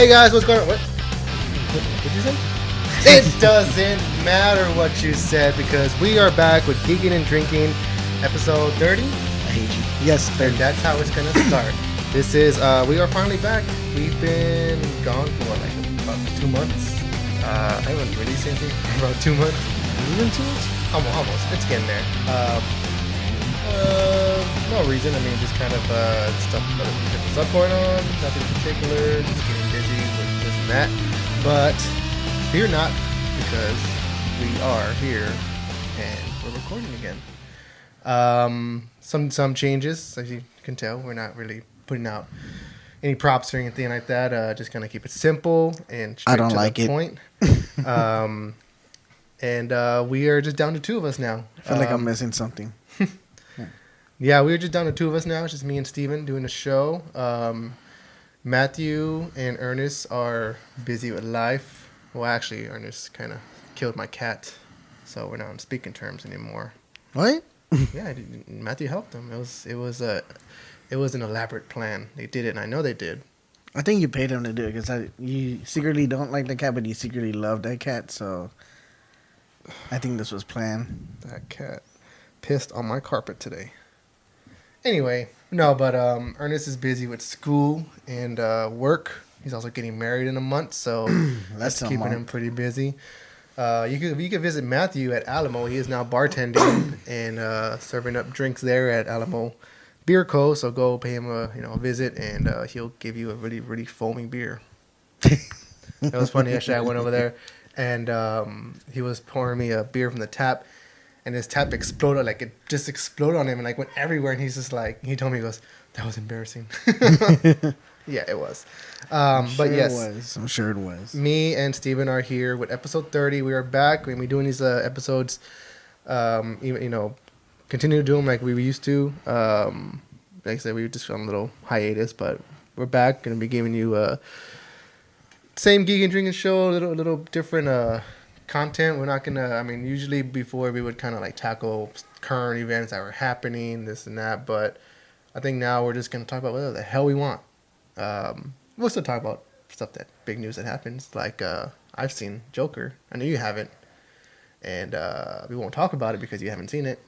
Hey guys, what's going on? What'd you say? It doesn't matter what you said because we are back with Geekin Drinkin, episode 30. I hate you. Yes, 30. And that's how it's gonna start. This is we are finally back. We've been gone for what, like about 2 months. I haven't released anything for about 2 months. Even 2 months? Almost. It's getting there. No reason. I mean, just kind of stuff going on. Nothing particular. Just getting busy with this and that. But fear not, because we are here and we're recording again. Some changes, as you can tell. We're not really putting out any props or anything like that. Just kind of keep it simple and straight to the point. And we are just down to 2 of us now. I feel like I'm missing something. Yeah, we're just down to 2 of us now. It's just me and Steven doing the show. Matthew and Ernest are busy with life. Well, actually, Ernest kind of killed my cat, so we're not on speaking terms anymore. What? Yeah, Matthew helped him. It was an elaborate plan. They did it, and I know they did. I think you paid him to do it because you secretly don't like the cat, but you secretly love that cat. So I think this was planned. That cat pissed on my carpet today. Anyway, no, but Ernest is busy with school and work. He's also getting married in a month, so that's keeping him pretty busy. You could visit Matthew at Alamo. He is now bartending and serving up drinks there at Alamo Beer Co. So go pay him a visit, and he'll give you a really, really foaming beer. That was funny. Actually, I went over there, and he was pouring me a beer from the tap. And his tap exploded, like it just exploded on him and like went everywhere. And he's just like, he told me, he goes, "That was embarrassing." Yeah, it was. But yes, I'm sure it was. Me and Steven are here with episode 30. We are back. We're doing these episodes, continue to do them like we used to. Like I said, we were just on a little hiatus, but we're back. Going to be giving you same Geekin Drinkin show, a little different content. We're not gonna, usually before we would kind of like tackle current events that were happening, this and that, but I think now we're just gonna talk about whatever the hell we want. We'll still talk about stuff, that big news that happens, like I've seen Joker. I know you haven't, and we won't talk about it because you haven't seen it.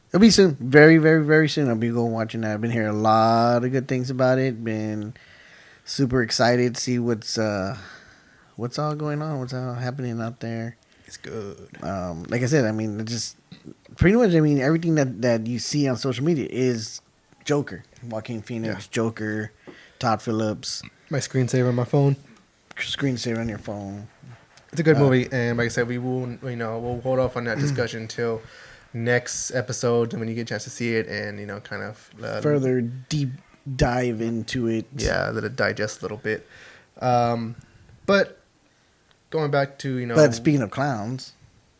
It'll be soon, very, very, very soon. I'll be going watching that. I've been hearing a lot of good things about it. Been super excited to see what's all going on, what's all happening out there. It's good. Like I said, it just pretty much, everything that you see on social media is Joker. Joaquin Phoenix, yeah. Joker, Todd Phillips. My screensaver on my phone. Screensaver on your phone. It's a good movie, and like I said, we'll hold off on that discussion until next episode when you get a chance to see it and kind of further deep dive into it. Yeah, let it digest a little bit. But going back to, But speaking of clowns,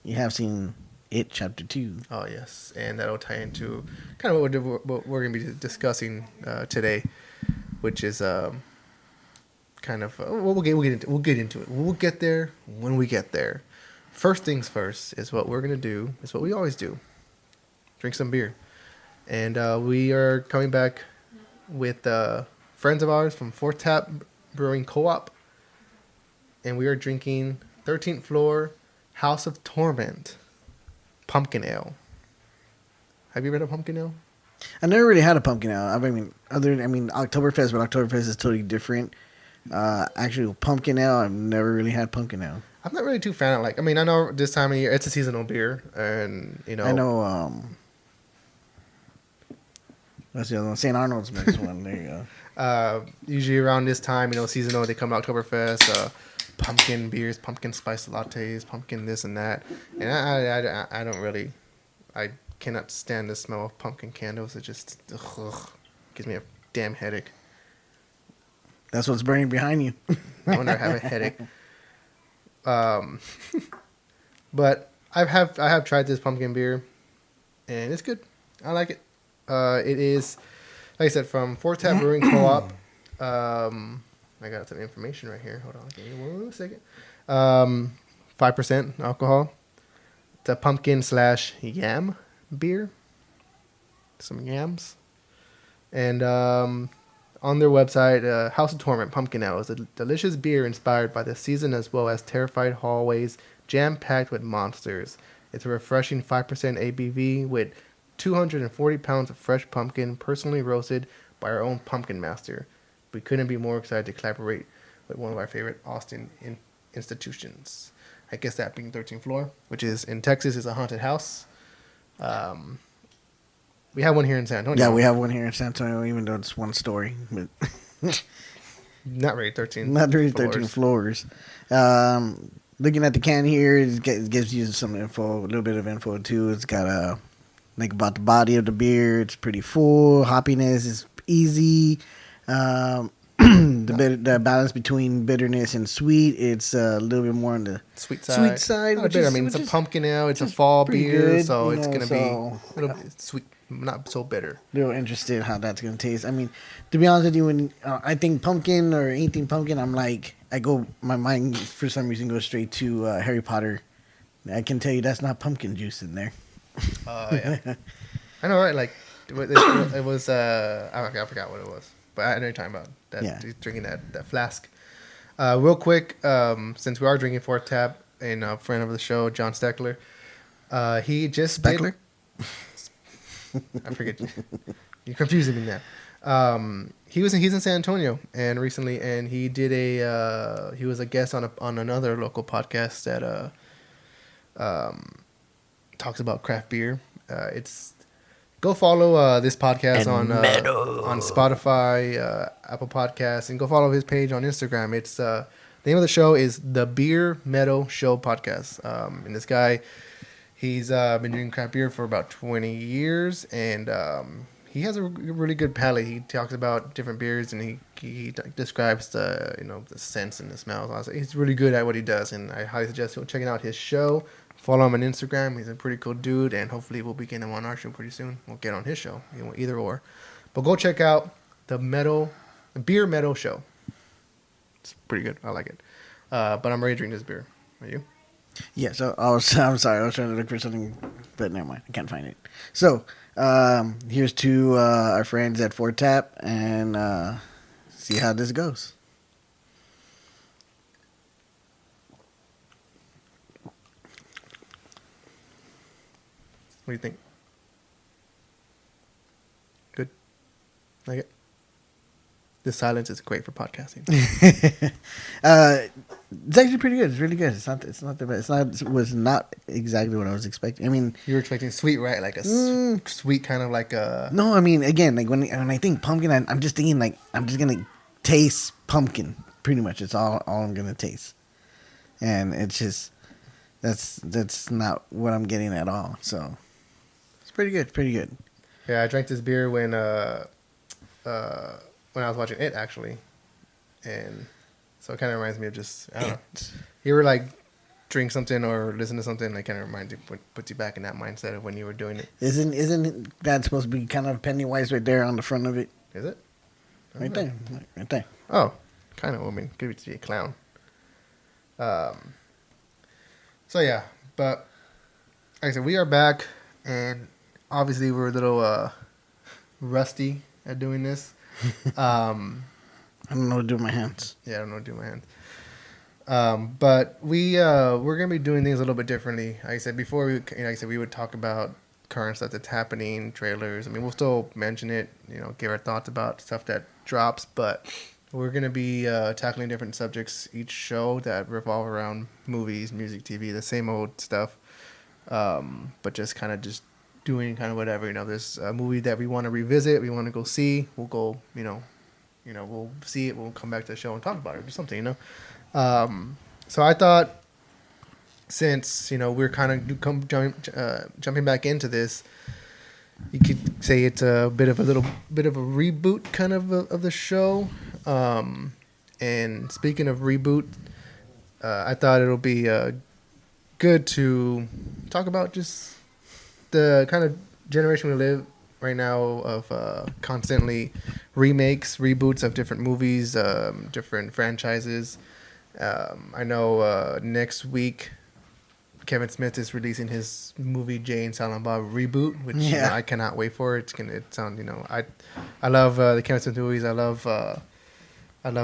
you have seen It Chapter 2. Oh, yes. And that'll tie into kind of what we're going to be discussing today, which is kind of... we'll get into it. We'll get there when we get there. First things first is what we're going to do, is what we always do. Drink some beer. And we are coming back with friends of ours from Fourth Tap Brewing Co-op. And we are drinking 13th Floor House of Torment Pumpkin Ale. Have you ever had a pumpkin ale? I never really had a pumpkin ale. Oktoberfest, but Oktoberfest is totally different. Actually, pumpkin ale, I've never really had pumpkin ale. I'm not really too fan of I know this time of year it's a seasonal beer, and I know. That's the other one. St. Arnold's makes one. There you go. Usually around this time, seasonal, they come Oktoberfest. Pumpkin beers, pumpkin spice lattes, pumpkin this and that. And I don't really, I cannot stand the smell of pumpkin candles. It just gives me a damn headache. That's what's burning behind you. I wonder I have a headache. But I have tried this pumpkin beer, and it's good. I like it. It is, like I said, from Fourth Tap Brewing Co-op. I got some information right here. Hold on, give me 1 second. 5% alcohol. It's a pumpkin / yam beer. Some yams. And on their website, House of Torment Pumpkin Ale is a delicious beer inspired by the season as well as terrified hallways jam-packed with monsters. It's a refreshing 5% ABV with 240 pounds of fresh pumpkin personally roasted by our own pumpkin master. We couldn't be more excited to collaborate with one of our favorite Austin institutions. I guess that being 13th Floor, which is in Texas, is a haunted house. We have one here in San Antonio. Yeah, we have one here in San Antonio, even though it's one story. But not really 13. Not really 13 floors. Looking at the can here, it gives you some info, a little bit of info too. It's got like about the body of the beer. It's pretty full. Hoppiness is easy. The balance between bitterness and sweet, it's a little bit more on the sweet side. Which is, I mean, it's a pumpkin ale. It's a fall beer, good, so it's going to be a little bit sweet, not so bitter. Real interested how that's going to taste. I mean, to be honest with you, when I think pumpkin or anything pumpkin, I'm like, my mind for some reason goes straight to Harry Potter. I can tell you that's not pumpkin juice in there. Yeah. I know, right? Like, it was, I forgot what it was. But I know you're talking about that. Yeah. He's drinking that flask. Real quick, since we are drinking Fourth Tap, and a friend of the show, John Steckler, he just Steckler? I forget. You're confusing me now. He's in San Antonio and recently, and he did he was a guest on another local podcast that talks about craft beer. Go follow this podcast on Spotify, Apple Podcasts, and go follow his page on Instagram. It's the name of the show is the Beer Meadow Show Podcast. And this guy, he's been drinking craft beer for about 20 years, and he has a really good palate. He talks about different beers, and he describes the scents and the smells. He's really good at what he does, and I highly suggest checking out his show. Follow him on Instagram. He's a pretty cool dude, and hopefully we'll be getting him on our show pretty soon. We'll get on his show, either or. But go check out the Beer Meadow Show. It's pretty good. I like it. But I'm ready to drink this beer. Are you? Yeah. So I'm sorry. I was trying to look for something, but never mind. I can't find it. So here's to our friends at Fourth Tap, and see how this goes. What do you think? Good? Like it? This silence is great for podcasting. It's actually pretty good. It's really good. It's not the best. It was not exactly what I was expecting. I mean, you were expecting sweet, right? Like a sweet kind of like a... No, I mean, again, like when I think pumpkin, I'm just thinking like I'm just gonna taste pumpkin. Pretty much, it's all I'm gonna taste, and it's just that's not what I'm getting at all. So. Pretty good. Yeah, I drank this beer when I was watching it actually, and so it kind of reminds me of just I don't know. You ever like drink something or listen to something that kind of reminds you, puts you back in that mindset of when you were doing it. Isn't that supposed to be kind of Pennywise right there on the front of it? Is it? Right there. Oh, kind of. I mean, could be a clown. So yeah, but like I said, we are back and. Obviously, we're a little rusty at doing this. I don't know what to do with my hands. Yeah, I don't know what to do with my hands. But we're gonna be doing things a little bit differently. Like I said before, we would talk about current stuff that's happening, trailers. I mean, we'll still mention it. Give our thoughts about stuff that drops. But we're gonna be tackling different subjects each show that revolve around movies, music, TV, the same old stuff. But just kind of doing kind of whatever, there's a movie that we want to revisit, we want to go see, we'll go, we'll see it, we'll come back to the show and talk about it or something, So I thought since, we're kind of jumping back into this, you could say it's a bit of a reboot kind of the show. And speaking of reboot, I thought it'll be good to talk about just the kind of generation we live right now of constantly remakes, reboots of different movies, different franchises. I know next week Kevin Smith is releasing his movie Jay and Silent Bob Reboot, which I cannot wait for. It sound I love the Kevin Smith movies. I love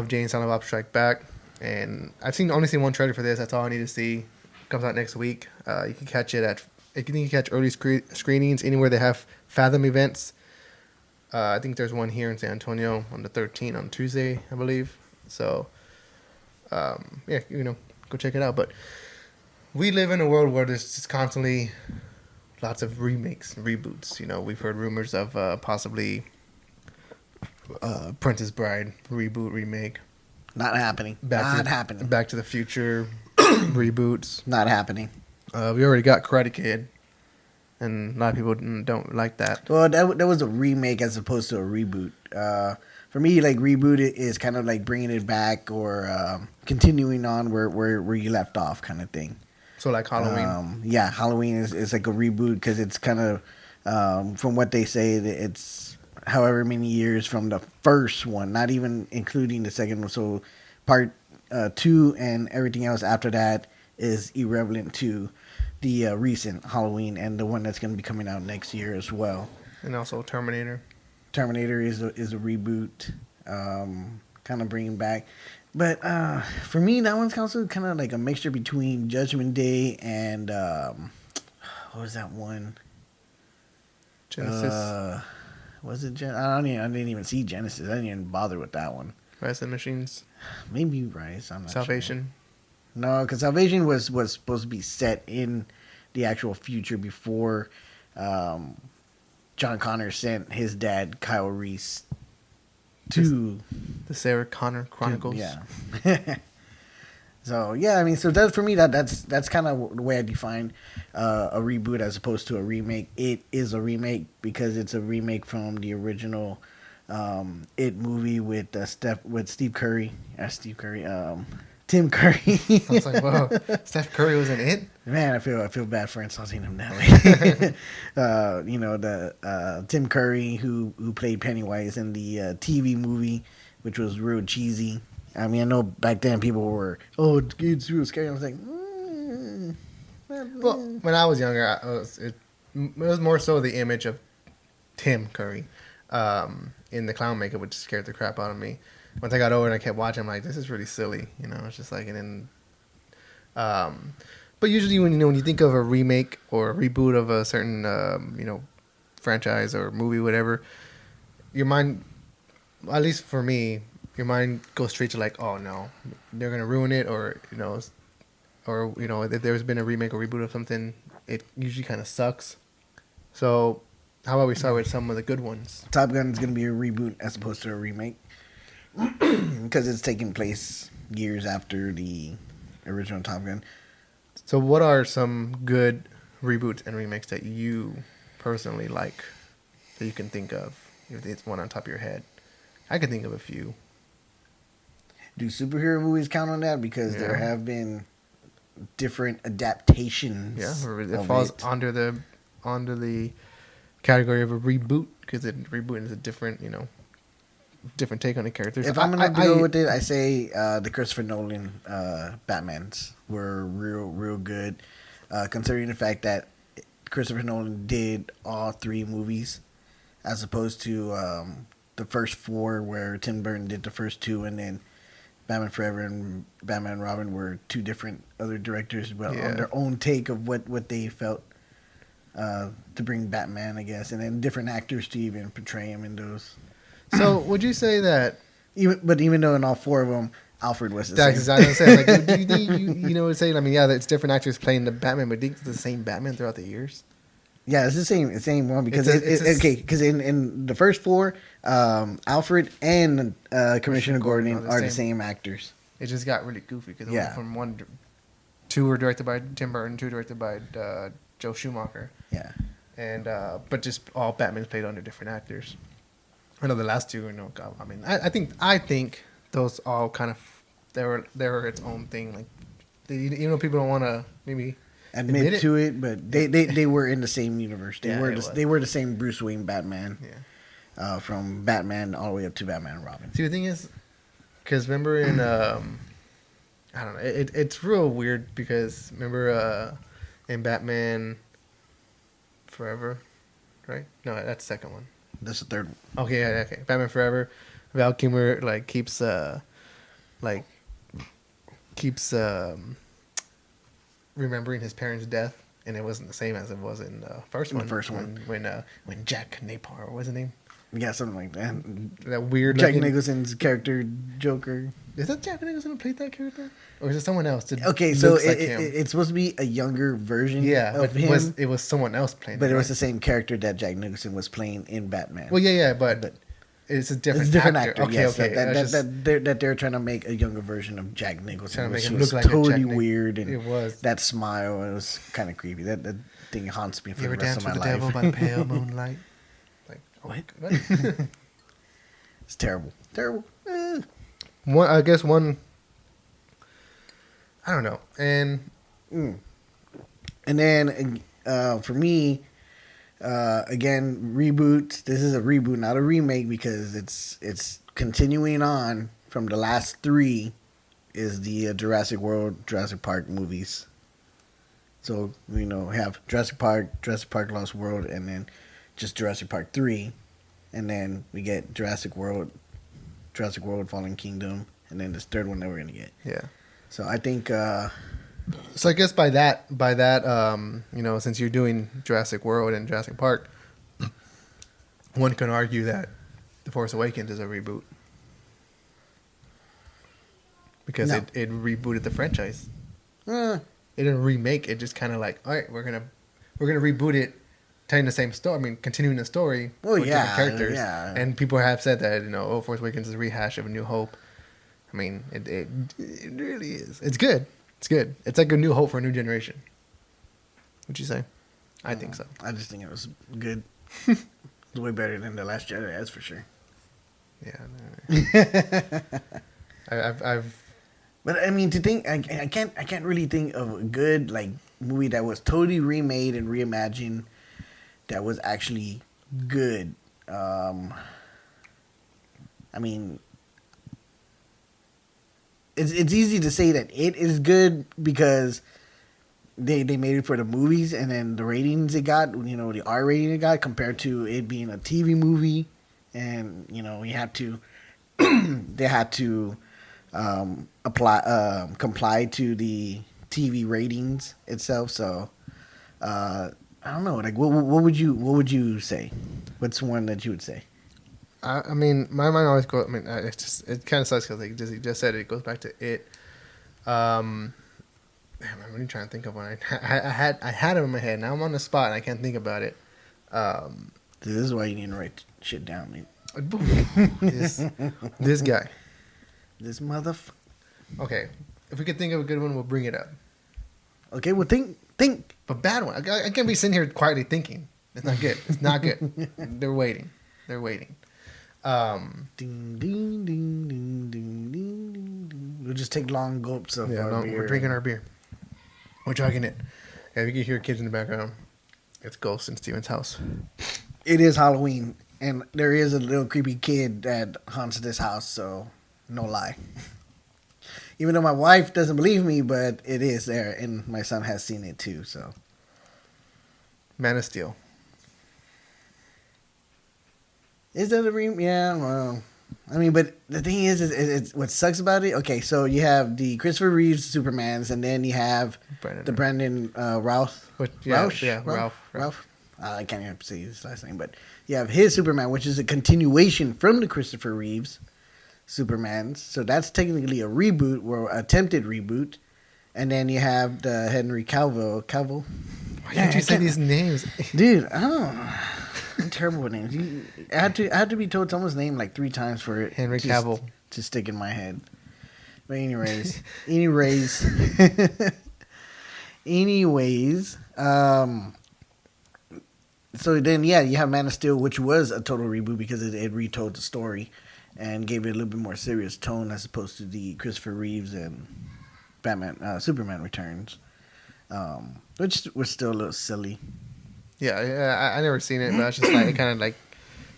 Jay and Silent Bob Strike Back, and I've only seen one trailer for this. That's all I need to see. It comes out next week. You can catch it you can catch early screenings anywhere they have Fathom events. I think there's one here in San Antonio on the 13th on Tuesday, I believe. So, go check it out. But we live in a world where there's just constantly lots of remakes and reboots. We've heard rumors of possibly Princess Bride reboot, remake. Not happening. Happening. Back to the Future reboots. Not happening. We already got Karate Kid. And a lot of people don't like that. Well, that was a remake as opposed to a reboot. For me, like, reboot is kind of like bringing it back or continuing on where you left off, kind of thing. So like Halloween. Halloween is like a reboot because it's kind of from what they say, it's however many years from the first one, not even including the second one. So part 2 and everything else after that is irrelevant to the recent Halloween and the one that's going to be coming out next year as well. And also Terminator. Terminator is a reboot, kind of bringing back. But for me, that one's also kind of like a mixture between Judgment Day and what was that one? Genesis. Was it I didn't even see Genesis. I didn't even bother with that one. Rise of the Machines. Maybe Rise. I'm not Salvation. Sure. No, because Salvation was supposed to be set in the actual future before John Connor sent his dad, Kyle Reese, to the Sarah Connor Chronicles. Yeah. So yeah, I mean, so that for me, that's kind of the way I define a reboot as opposed to a remake. It is a remake because it's a remake from the original It movie with Steve Curry. Tim Curry. I was like, whoa, Steph Curry was in It? Man, I feel bad for insulting him that way. The Tim Curry who played Pennywise in the TV movie, which was real cheesy. I mean, I know back then people were, it's real scary. I was like, well, when I was younger, it was more so the image of Tim Curry in the clown makeup, which scared the crap out of me. Once I got over and I kept watching, I'm like, this is really silly. It's just like, and then, but usually when you think of a remake or a reboot of a certain, franchise or movie, whatever, your mind, at least for me, your mind goes straight to like, oh no, they're going to ruin it, or, if there's been a remake or reboot of something, it usually kind of sucks. So how about we start with some of the good ones? Top Gun is going to be a reboot as opposed to a remake. Because it's taking place years after the original Top Gun. So what are some good reboots and remakes that you personally like that you can think of? If it's one on top of your head. I can think of a few. Do superhero movies count on that? Because there have been different adaptations. Yeah, it falls under the category of a reboot because reboot is a different, different take on the characters. If I'm gonna go with it, I say the Christopher Nolan Batmans were real good, considering the fact that Christopher Nolan did all 3 movies, as opposed to the first 4 where Tim Burton did the first 2, and then Batman Forever and Batman and Robin were 2 different other directors, but on their own take of what they felt to bring Batman, I guess, and then different actors to even portray him in those. So would you say that even though in all 4 of them Alfred was the same? That's exactly what I'm saying. Like, do you think saying? I mean, it's different actors playing the Batman, but do you think it's the same Batman throughout the years? Yeah, it's the same one because because in the first 4, Alfred and Commissioner Gordon are the same actors. It just got really goofy because from 2 were directed by Tim Burton, 2 directed by Joe Schumacher. Yeah, and but just all Batmans played under different actors. I know the last 2, I mean, I think those all kind of they were its own thing. Like, even though people don't want to maybe admit to it, but they were in the same universe. They were the same Bruce Wayne Batman. Yeah. From Batman all the way up to Batman and Robin. See, the thing is, because remember in I don't know, it's real weird because remember and Batman Forever, right? No, that's the second one. That's the third one. Okay, yeah, okay. Batman Forever. Val Kilmer like like keeps remembering his parents' death, and it wasn't the same as it was in the first one. The first one, when Jack Napier, what was his name? Yeah, something like that. That weird Jack looking... Nicholson's character, Joker. Is that Jack Nicholson who played that character, or is it someone else? Okay, so it's supposed to be a younger version. Yeah, of but him. it was someone else playing. But it was the same character that Jack Nicholson was playing in Batman. Well, yeah, but it's a different actor. Okay, yes, okay. That they're trying to make a younger version of Jack Nicholson, trying to make which him was look like totally weird. And it was that smile. It was kind of creepy. That thing haunts me for the rest of my life. You ever danced with the devil by pale moonlight? Like what? It's terrible. Terrible. I guess one. I don't know. And then for me, again, reboot. This is a reboot, not a remake, because it's continuing on from the last three. Is the Jurassic World, Jurassic Park movies. So we have Jurassic Park Lost World, and then just Jurassic Park 3, and then we get Jurassic World Fallen Kingdom, and then this third one that we're gonna get. Yeah. So I think. So I guess by that, since you're doing Jurassic World and Jurassic Park, one can argue that The Force Awakens is a reboot because it rebooted the franchise. It didn't remake it; just kind of like, all right, we're gonna reboot it, telling the same story. I mean, continuing the story with different characters. Yeah. And people have said that Force Awakens is a rehash of A New Hope. I mean, it really is. It's good. It's good. It's like a new hope for a new generation. Would you say? I think so. I just think it was good. It's way better than The Last Jedi, that's for sure. Yeah. I've. But I mean, to think, I can't really think of a good movie that was totally remade and reimagined that was actually good. I mean. It's easy to say that it is good because they made it for the movies, and then the ratings it got, the R rating it got, compared to it being a TV movie, and we had to they had to comply to the TV ratings itself. So I don't know, what would you say? What's one that you would say? I mean, my mind always goes. I mean, it kind of sucks because you just said it goes back to it. I'm really trying to think of one. I had it in my head. Now I'm on the spot and I can't think about it. This is why you need to write shit down, mate. This guy. This motherfucker. Okay, if we could think of a good one, we'll bring it up. Okay, well think. But bad one. I can't be sitting here quietly thinking. It's not good. It's not good. They're waiting. Ding, ding, ding, ding, ding, ding, ding. We'll just take long gulps of our beer. We're drinking our beer. We're chugging it. Yeah, you can hear kids in the background. It's ghosts in Steven's house. It is Halloween, and there is a little creepy kid that haunts this house, so no lie. Even though my wife doesn't believe me, but it is there, and my son has seen it too, so. Man of Steel. Is that a remake? Yeah, well, I mean, but the thing is it's what sucks about it. Okay, so you have the Christopher Reeves Supermans, and then you have the Brandon Routh. Ralph. I can't even say his last name, but you have his Superman, which is a continuation from the Christopher Reeves Supermans. So that's technically a reboot, or attempted reboot. And then you have the Henry Cavill. Why can't you say these names, dude? I don't know. I'm terrible with names. I had to be told someone's name like 3 times for it. Henry Cavill to stick in my head. But anyways, so then you have Man of Steel, which was a total reboot because it retold the story and gave it a little bit more serious tone as opposed to the Christopher Reeves and Superman Returns, which was still a little silly. Yeah, I never seen it, but I was just like, it kind of like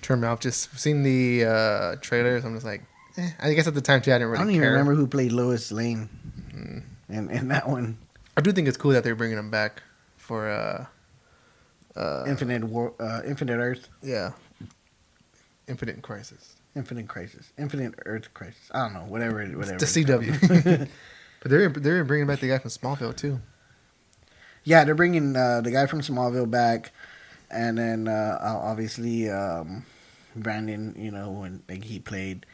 turned me off. Just seeing the trailers, I'm just like, I guess at the time too, I didn't really care. I don't even remember who played Lois Lane in that one. I do think it's cool that they're bringing him back for Infinite Earth. Yeah, Infinite Crisis. Infinite Crisis. Infinite Earth Crisis. I don't know. Whatever. It's the CW. But they're bringing back the guy from Smallville too. Yeah, they're bringing the guy from Smallville back, and then obviously Brandon. You know, when like he played.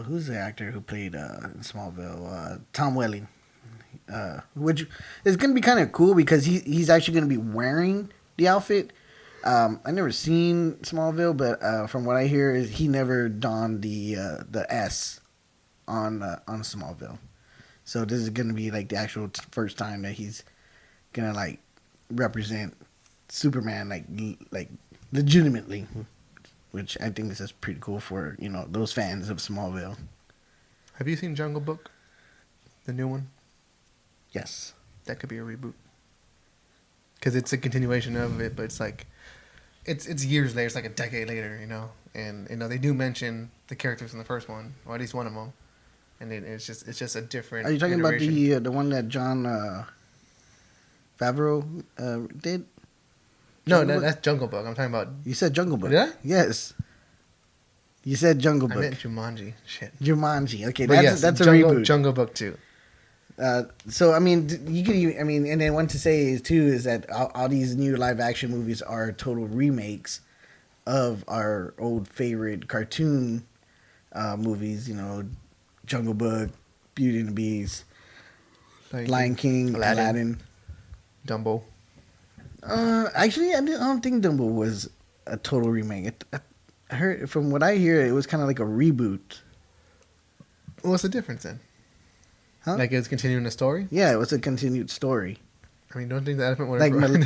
Who's the actor who played in Smallville? Tom Welling. Which is going to be kind of cool because he's actually going to be wearing the outfit. I never seen Smallville, but from what I hear, is he never donned the S on Smallville. So this is going to be like the actual first time that he's going to like represent Superman like legitimately, which I think this is pretty cool for those fans of Smallville. Have you seen Jungle Book, the new one? Yes, that could be a reboot because it's a continuation of it, but it's like it's years later. It's like a decade later, and they do mention the characters in the first one, or at least one of them, and it's just a different. Are you talking iteration. About the one that John Favreau did? No, that's Jungle Book. I'm talking about. You said Jungle Book. Did I? Yes. You said Jungle Book. I meant Jumanji. Shit. Jumanji. Okay, that's a Jungle, reboot. Jungle Book 2. So I mean, you can. I mean, and then one to say is too is that all these new live action movies are total remakes of our old favorite cartoon movies. Jungle Book, Beauty and the Beast, Lion King, Aladdin. Dumbo. Actually, I don't think Dumbo was a total remake. I heard from what I hear, it was kind of like a reboot. What's the difference then? Huh? Like it's continuing the story? Yeah, it was a continued story. I mean, don't you think the elephant would have grown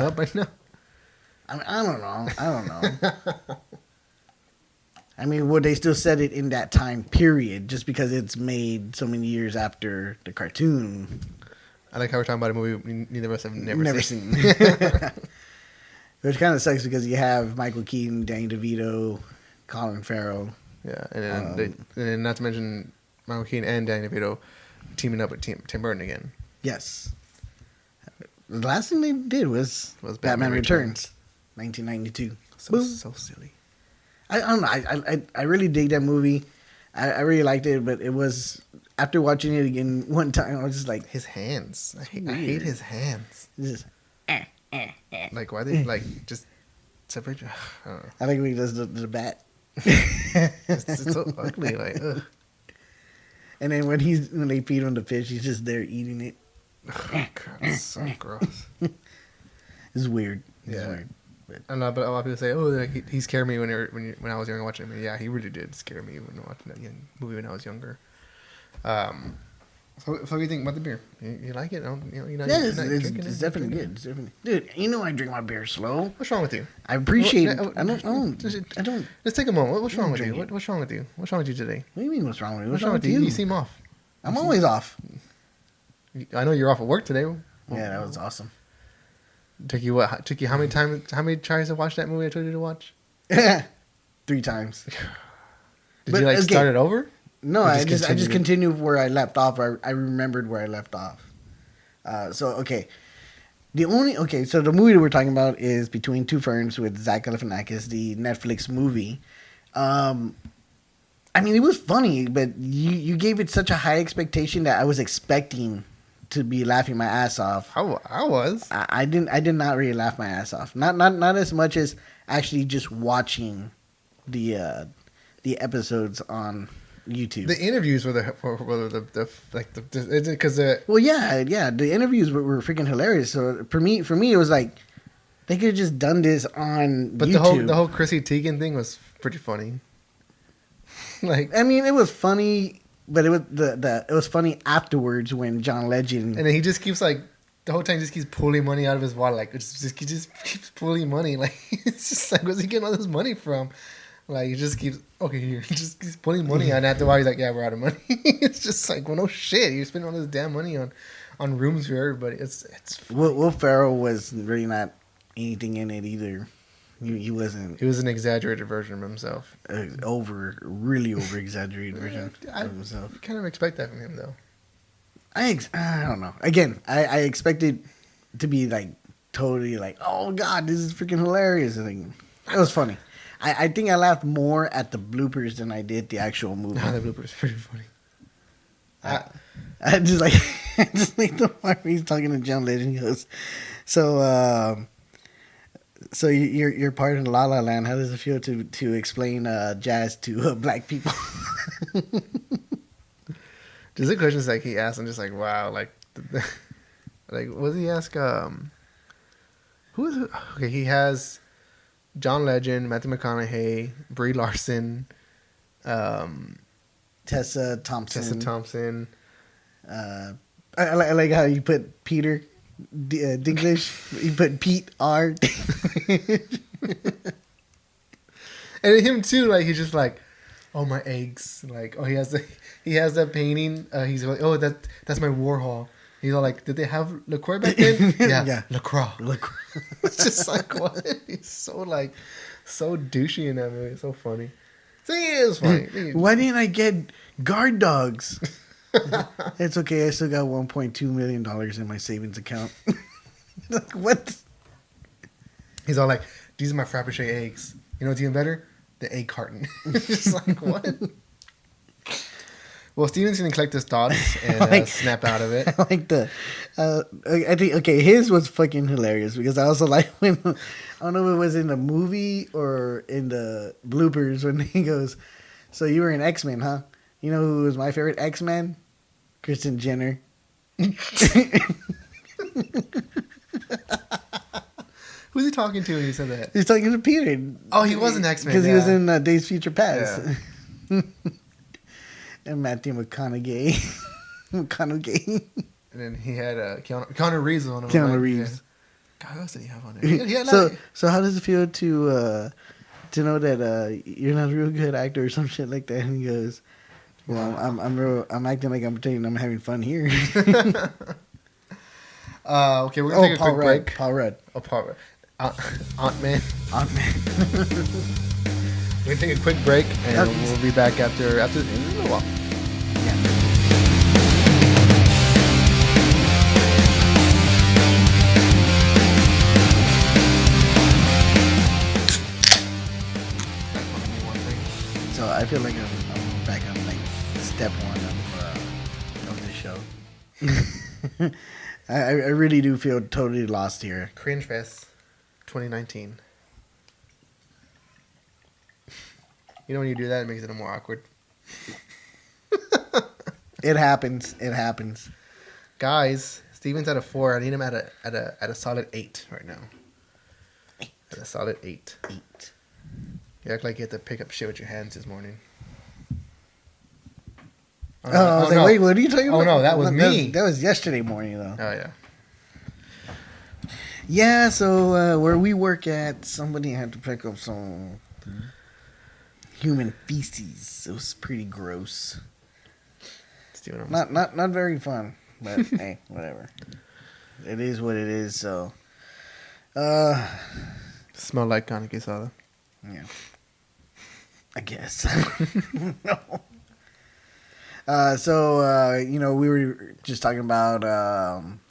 up by now? I don't know. I mean, would they still set it in that time period just because it's made so many years after the cartoon? I like how we're talking about a movie neither of us have never seen. Which kind of sucks because you have Michael Keaton, Danny DeVito, Colin Farrell. Yeah, and then not to mention Michael Keaton and Danny DeVito teaming up with Tim Burton again. Yes. The last thing they did was Batman Returns, 1992. So silly. I don't know. I really dig that movie. I really liked it, but it was after watching it again one time, I was just like his hands. I hate his hands. Just like why they like just separate? I don't know. I think when he does the bat. it's so ugly. Like, ugh. And then when they feed him the fish, he's just there eating it. Oh, God, it's so gross. It's weird. It's weird. I don't know, but a lot of people say, "Oh, like, he scared me when I was younger watching him." Yeah, he really did scare me when watching that movie when I was younger. So what do you think about the beer? You like it? It's definitely good. It's definitely, dude. I drink my beer slow. What's wrong with you? I appreciate it. I don't. Let's take a moment. What's wrong with you? What's wrong with you? What's wrong with you today? What do you mean? What's wrong with you? What's wrong with you? You seem off. I'm always off. I know you're off at work today. Yeah, that was awesome. Took you how many times? How many tries to watch that movie I told you to watch? 3 times. Did you start it over? No, I just continued where I left off. I remembered where I left off. So the movie that we're talking about is Between Two Ferns with Zach Galifianakis, the Netflix movie. I mean, it was funny, but you gave it such a high expectation that I was expecting to be laughing my ass off. I was. I did not really laugh my ass off. Not as much as actually just watching the episodes on YouTube. The interviews were because the interviews were freaking hilarious. So for me it was like they could have just done this on but YouTube. the whole Chrissy Teigen thing was pretty funny. I mean, it was funny, but it was it was funny afterwards when John Legend and then he just keeps the whole time just keeps pulling money out of his wallet, he just keeps pulling money. Like it's just like, where's he getting all this money from? Like he just keeps he just keeps pulling money out, and after a while he's like, yeah, we're out of money. It's just like, well, no shit, you're spending all this damn money on rooms for everybody. It's Will Ferrell was really not anything in it either. He wasn't. He was an exaggerated version of himself. Really over exaggerated version of himself. I kind of expect that from him though. I don't know. Again, I expected to be like totally like, oh god, this is freaking hilarious. And it was funny. I think I laughed more at the bloopers than I did the actual movie. The bloopers pretty funny. I just like I just like the part where he's talking to John Legend. He goes, so you're part of La La Land. How does it feel to explain jazz to black people? Just the questions like he asked, I'm just like, wow, like, like what did he ask? Who is it? Okay, he has John Legend, Matthew McConaughey, Brie Larson, Tessa Thompson. I like how you put Peter Dinklage. You put Pete R. And him too. Like he's just like, oh my eggs. Like he has that painting. He's like, oh that's my Warhol. He's all like, did they have LaCroix back then? Yeah. LaCroix. It's just like, what? He's so douchey in that movie. It's so funny. So he is funny. Why didn't I get guard dogs? It's okay. I still got $1.2 million in my savings account. Like, what? He's all like, these are my Frappuccino eggs. You know what's even better? The egg carton. Just like, what? Well, Steven's going to collect his thoughts and snap out of it. I like I think, okay, his was fucking hilarious because I also like when, I don't know if it was in the movie or in the bloopers when he goes, so you were an X-Men, huh? You know who was my favorite X-Men? Kristen Jenner. Who's he talking to when he said that? He's talking to Peter. Oh, he was an X-Men. Because he was in Days Future Past. Yeah. And Matthew McConaughey. And then he had Keanu Reeves on him. Keanu Reeves. Yeah. God, what else did he have on there? So how does it feel to know that you're not a real good actor or some shit like that? And he goes, well, I'm acting like I'm pretending I'm having fun here. Okay, we're gonna take a quick break. Paul Rudd. Oh, Paul Rudd. Aunt-Man. We're gonna take a quick break and we'll be back after a little while. Yeah. So I feel like I'm back on like step one of the show. I really do feel totally lost here. Cringe Fest 2019. You know when you do that, it makes it more awkward. It happens. Guys, Steven's at a 4. I need him at a solid 8 right now. 8. At a solid 8. 8. You act like you had to pick up shit with your hands this morning. I was like, wait, what are you talking about? Oh, no, that was me. That was yesterday morning, though. Oh, yeah. Yeah, so where we work at, somebody had to pick up some human feces. It was pretty gross. Not very fun, but hey, whatever. It is what it is, so. Smell like carne quesada. Yeah. I guess. No. We were just talking about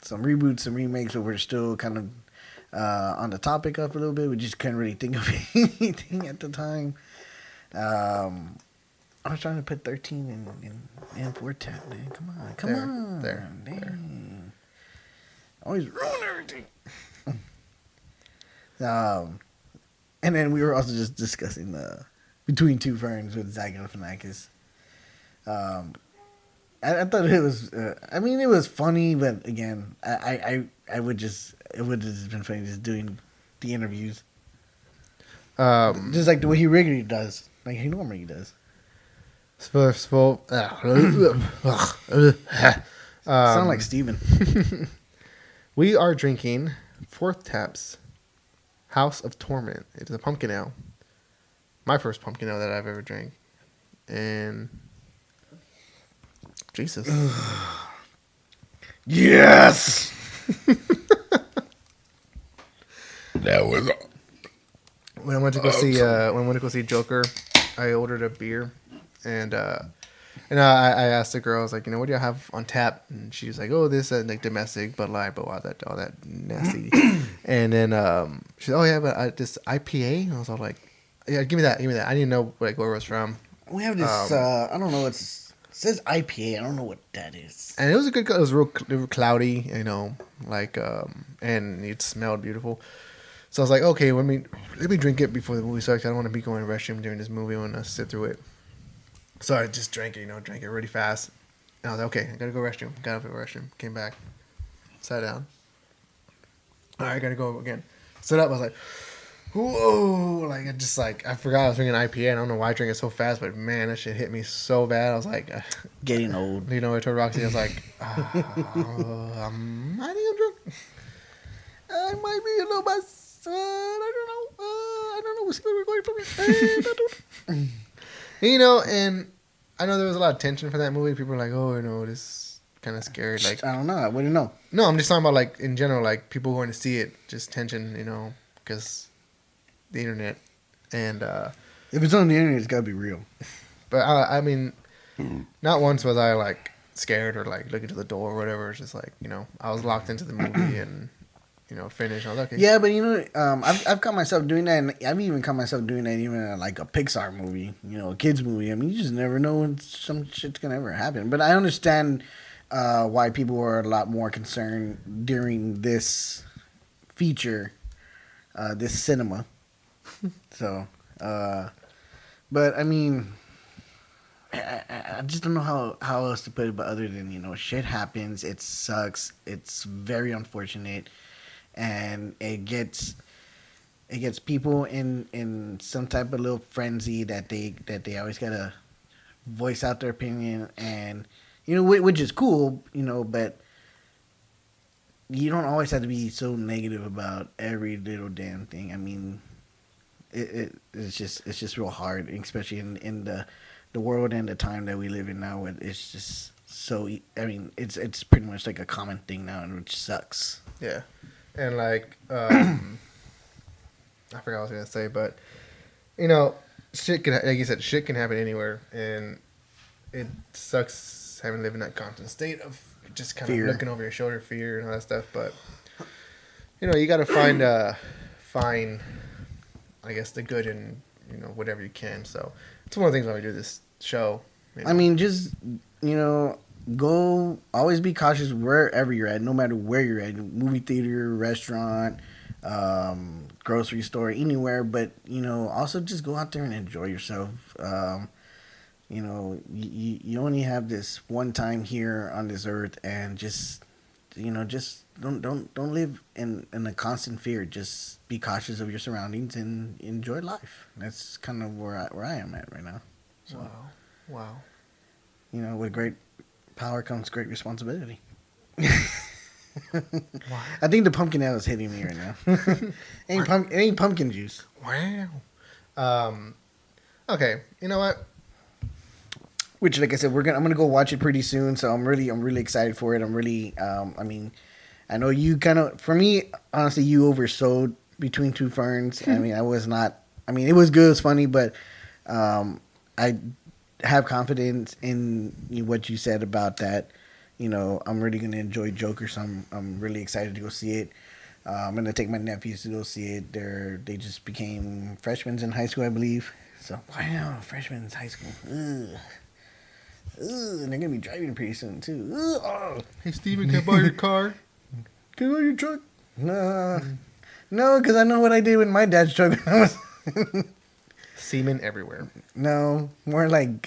some reboots and remakes, but we're still kind of on the topic of a little bit. We just couldn't really think of anything at the time. I was trying to put 13 in 4 tap, man. Come on. There. Always ruin everything. And then we were also just discussing Between Two Ferns with Zach Galifianakis. I thought it was. It was funny, but again, it would just been funny just doing the interviews, just like the way he regularly does, like he normally does. First of all, sound like Steven. We are drinking 4th Tap's House of Torment. It is a pumpkin ale. My first pumpkin ale that I've ever drank, and Jesus. Yes. That was. When I went to go see Joker, I ordered a beer, and And I asked the girl, I was like, what do you have on tap? And she was like, oh, this like domestic, Bud Light, but all that nasty. And then she said, oh yeah, but this IPA. And I was all like, yeah, give me that. I didn't know like where it was from. We have this. I don't know. It says IPA. I don't know what that is. And it was it was real cloudy, like and it smelled beautiful. So I was like, okay, let me drink it before the movie starts. I don't want to be going to the restroom during this movie. I want to sit through it. So I just drank it, drank it really fast. And I was like, okay, I gotta go restroom. Got up to the restroom, came back, sat down. All right, I gotta go again. Stood up, I was like, whoa, like I forgot I was drinking IPA. I don't know why I drank it so fast, but man, that shit hit me so bad. I was like, getting old. I told Roxy, I was like, I think I'm drunk. I might be a little bit. I don't know what's going for me. And I know there was a lot of tension for that movie. People were like, oh, this is kind of scary. Like, I don't know. I wouldn't know. No, I'm just talking about, like, in general, like, people going to see it, just tension, because the internet. And, if it's on the internet, it's got to be real. But, I mean, not once was I, like, scared or, like, looking to the door or whatever. It's just, like, I was locked into the movie and, finished. I was like, okay. Yeah, but, I've caught myself doing that, and I've even caught myself doing that even in, like, a Pixar movie, a kid's movie. I mean, you just never know when some shit's going to ever happen. But I understand why people were a lot more concerned during this feature, this cinema. So, but, I mean, I just don't know how else to put it, but other than, shit happens, it sucks, it's very unfortunate. And it gets people in some type of little frenzy that they always gotta voice out their opinion, and which is cool, but you don't always have to be so negative about every little damn thing. I mean, it's just real hard, especially in the world and the time that we live in now. It's just so. I mean, it's pretty much like a common thing now, which sucks. Yeah. And, like, I forgot what I was going to say, but, shit can, like you said, shit can happen anywhere. And it sucks having to live in that constant state of just kind of looking over your shoulder, fear and all that stuff. But, you got to find, I guess, the good in, whatever you can. So it's one of the things why we do this show. I mean, just, go, always be cautious wherever you're at, no matter where you're at, movie theater, restaurant, grocery store, anywhere, but, also just go out there and enjoy yourself. You only have this one time here on this earth, and just don't live in a constant fear. Just be cautious of your surroundings and enjoy life. That's kind of where I am at right now. So, Wow. With great power comes great responsibility. I think the pumpkin ale is hitting me right now. Ain't pumpkin juice. Wow. Okay. You know what? Which, like I said, I'm gonna go watch it pretty soon. So I'm really excited for it. I'm really. I mean, I know you kind of. For me, honestly, you oversold Between Two Ferns. I mean, I was not. I mean, it was good. It was funny, but I have confidence in what you said about that. I'm really gonna enjoy Joker, so I'm really excited to go see it. I'm gonna take my nephews to go see it. They just became freshmen in high school, I believe. So wow, freshmen in high school. Ugh. And they're gonna be driving pretty soon too. Oh. Hey Steven, can I borrow your car? Can I borrow your truck? No, because I know what I did with my dad's truck. Semen everywhere. No, more like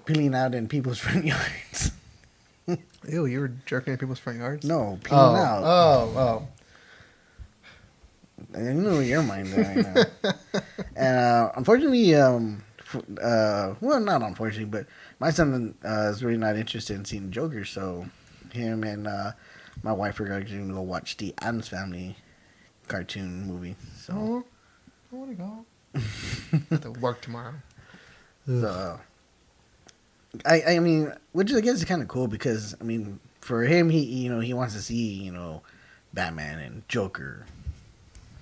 peeling out in people's front yards. Ew, you were jerking at people's front yards? No, peeling out. Oh. I know where your mind is right now. And unfortunately, well, not unfortunately, but my son is really not interested in seeing Joker, so him and my wife are going to go watch the Addams Family cartoon movie. So I want to go. I have to work tomorrow. So, I mean, which I guess is kind of cool because I mean, for him, he wants to see Batman and Joker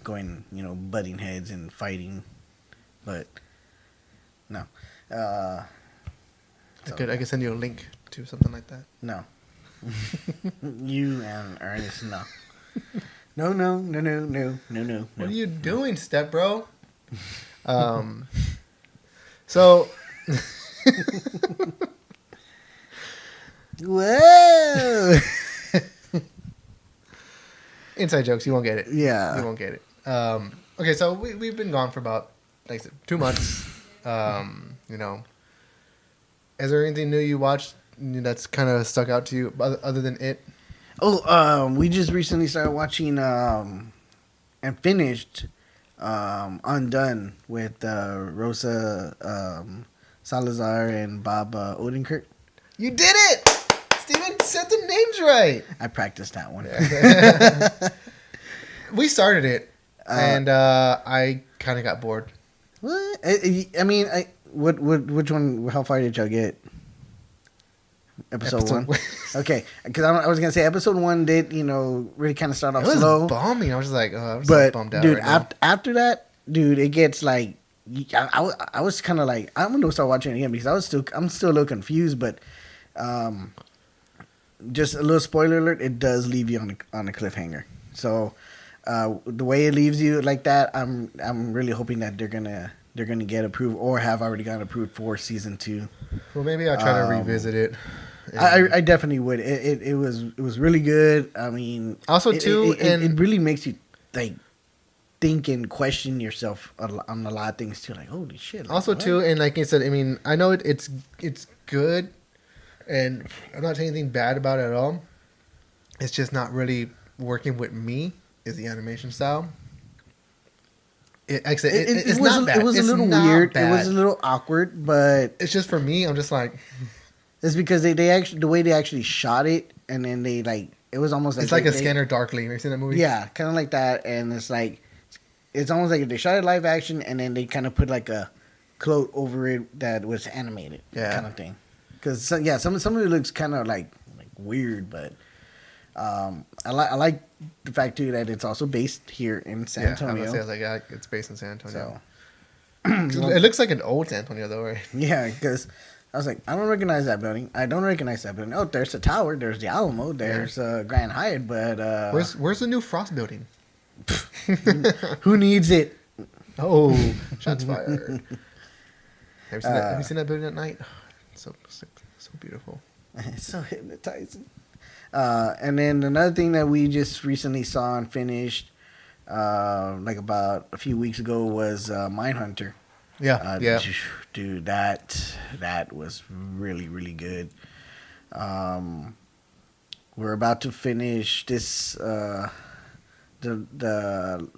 going butting heads and fighting, but no, I could send you a link to something like that. No. You and Ernest, no. No. What are you doing, step bro? So. Whoa. Inside jokes, you won't get it. Yeah. You won't get it. Okay, so we've been gone for about, like I said, 2 months. You know, is there anything new you watched that's kind of stuck out to you other than it? Oh, we just recently started watching and finished Undone with Rosa Salazar and Bob Odenkirk. You did it! Steven said the names right. I practiced that one. We started it, and I kind of got bored. What? I mean, which one? How far did y'all get? Episode 1. Okay, because I was gonna say episode 1 did really kind of start off slow. It was bombing. I was just like, I was but so bummed out. Dude, right after that, dude, it gets like I was kind of like I'm gonna start watching it again because I'm still a little confused, but just a little spoiler alert, it does leave you on a cliffhanger. So the way it leaves you like that, I'm really hoping that they're gonna get approved or have already gotten approved for season 2. Well, maybe I'll try to revisit it. I definitely would. It was really good. I mean, also too, it really makes you like think and question yourself on a lot of things too. Like, holy shit! Like, also what? too, and like I said, I mean, I know it's good, and I'm not saying anything bad about it at all. It's just not really working with me. Is the animation style? It's not bad. It was it's a little weird. Bad. It was a little awkward, but it's just for me. I'm just like, it's because they actually the way they actually shot it, and then they like it was almost like it's like a Scanner Darkly. Have you seen that movie? Yeah, kind of like that, and it's like it's almost like if they shot it live action, and then they kind of put like a cloak over it that was animated, kind of thing. Because some of it looks kind of like weird, but I like the fact too that it's also based here in San Antonio. I was like, it's based in San Antonio. So it looks like an old San Antonio though, right? Yeah, because I was like, I don't recognize that building. Oh, there's the tower. There's the Alamo. There's Grand Hyatt. But where's the new Frost building? Who needs it? Oh, shots fired. Have you seen that building at night? It's so beautiful. It's so hypnotizing. And then another thing that we just recently saw and finished, like about a few weeks ago, was Mindhunter. Yeah. Dude, that was really, really good. We're about to finish this the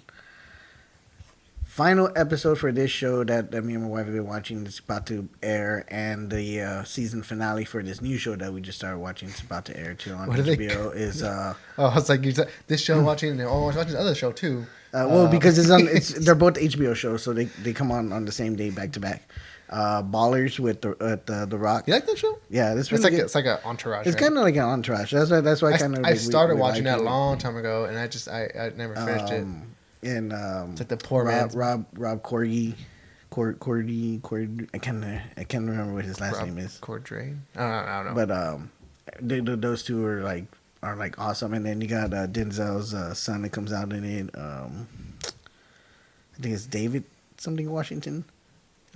final episode for this show that me and my wife have been watching. It's about to air, and the season finale for this new show that we just started watching. It's about to air too on HBO. Is it's like you said, this show watching, and I was watching the other show too. Well, because they're both HBO shows, so they come on the same day back to back. Ballers with the Rock. You like that show? Yeah, it's really good. It's like an Entourage. It's kind of like an Entourage. That's why I started watching that a long time ago, and I never finished it. And it's like the poor man's Rob Cordy. I can't remember what his last name is. Cordrain. I don't know. But those two are like awesome. And then you got Denzel's son that comes out in it. I think it's David something Washington.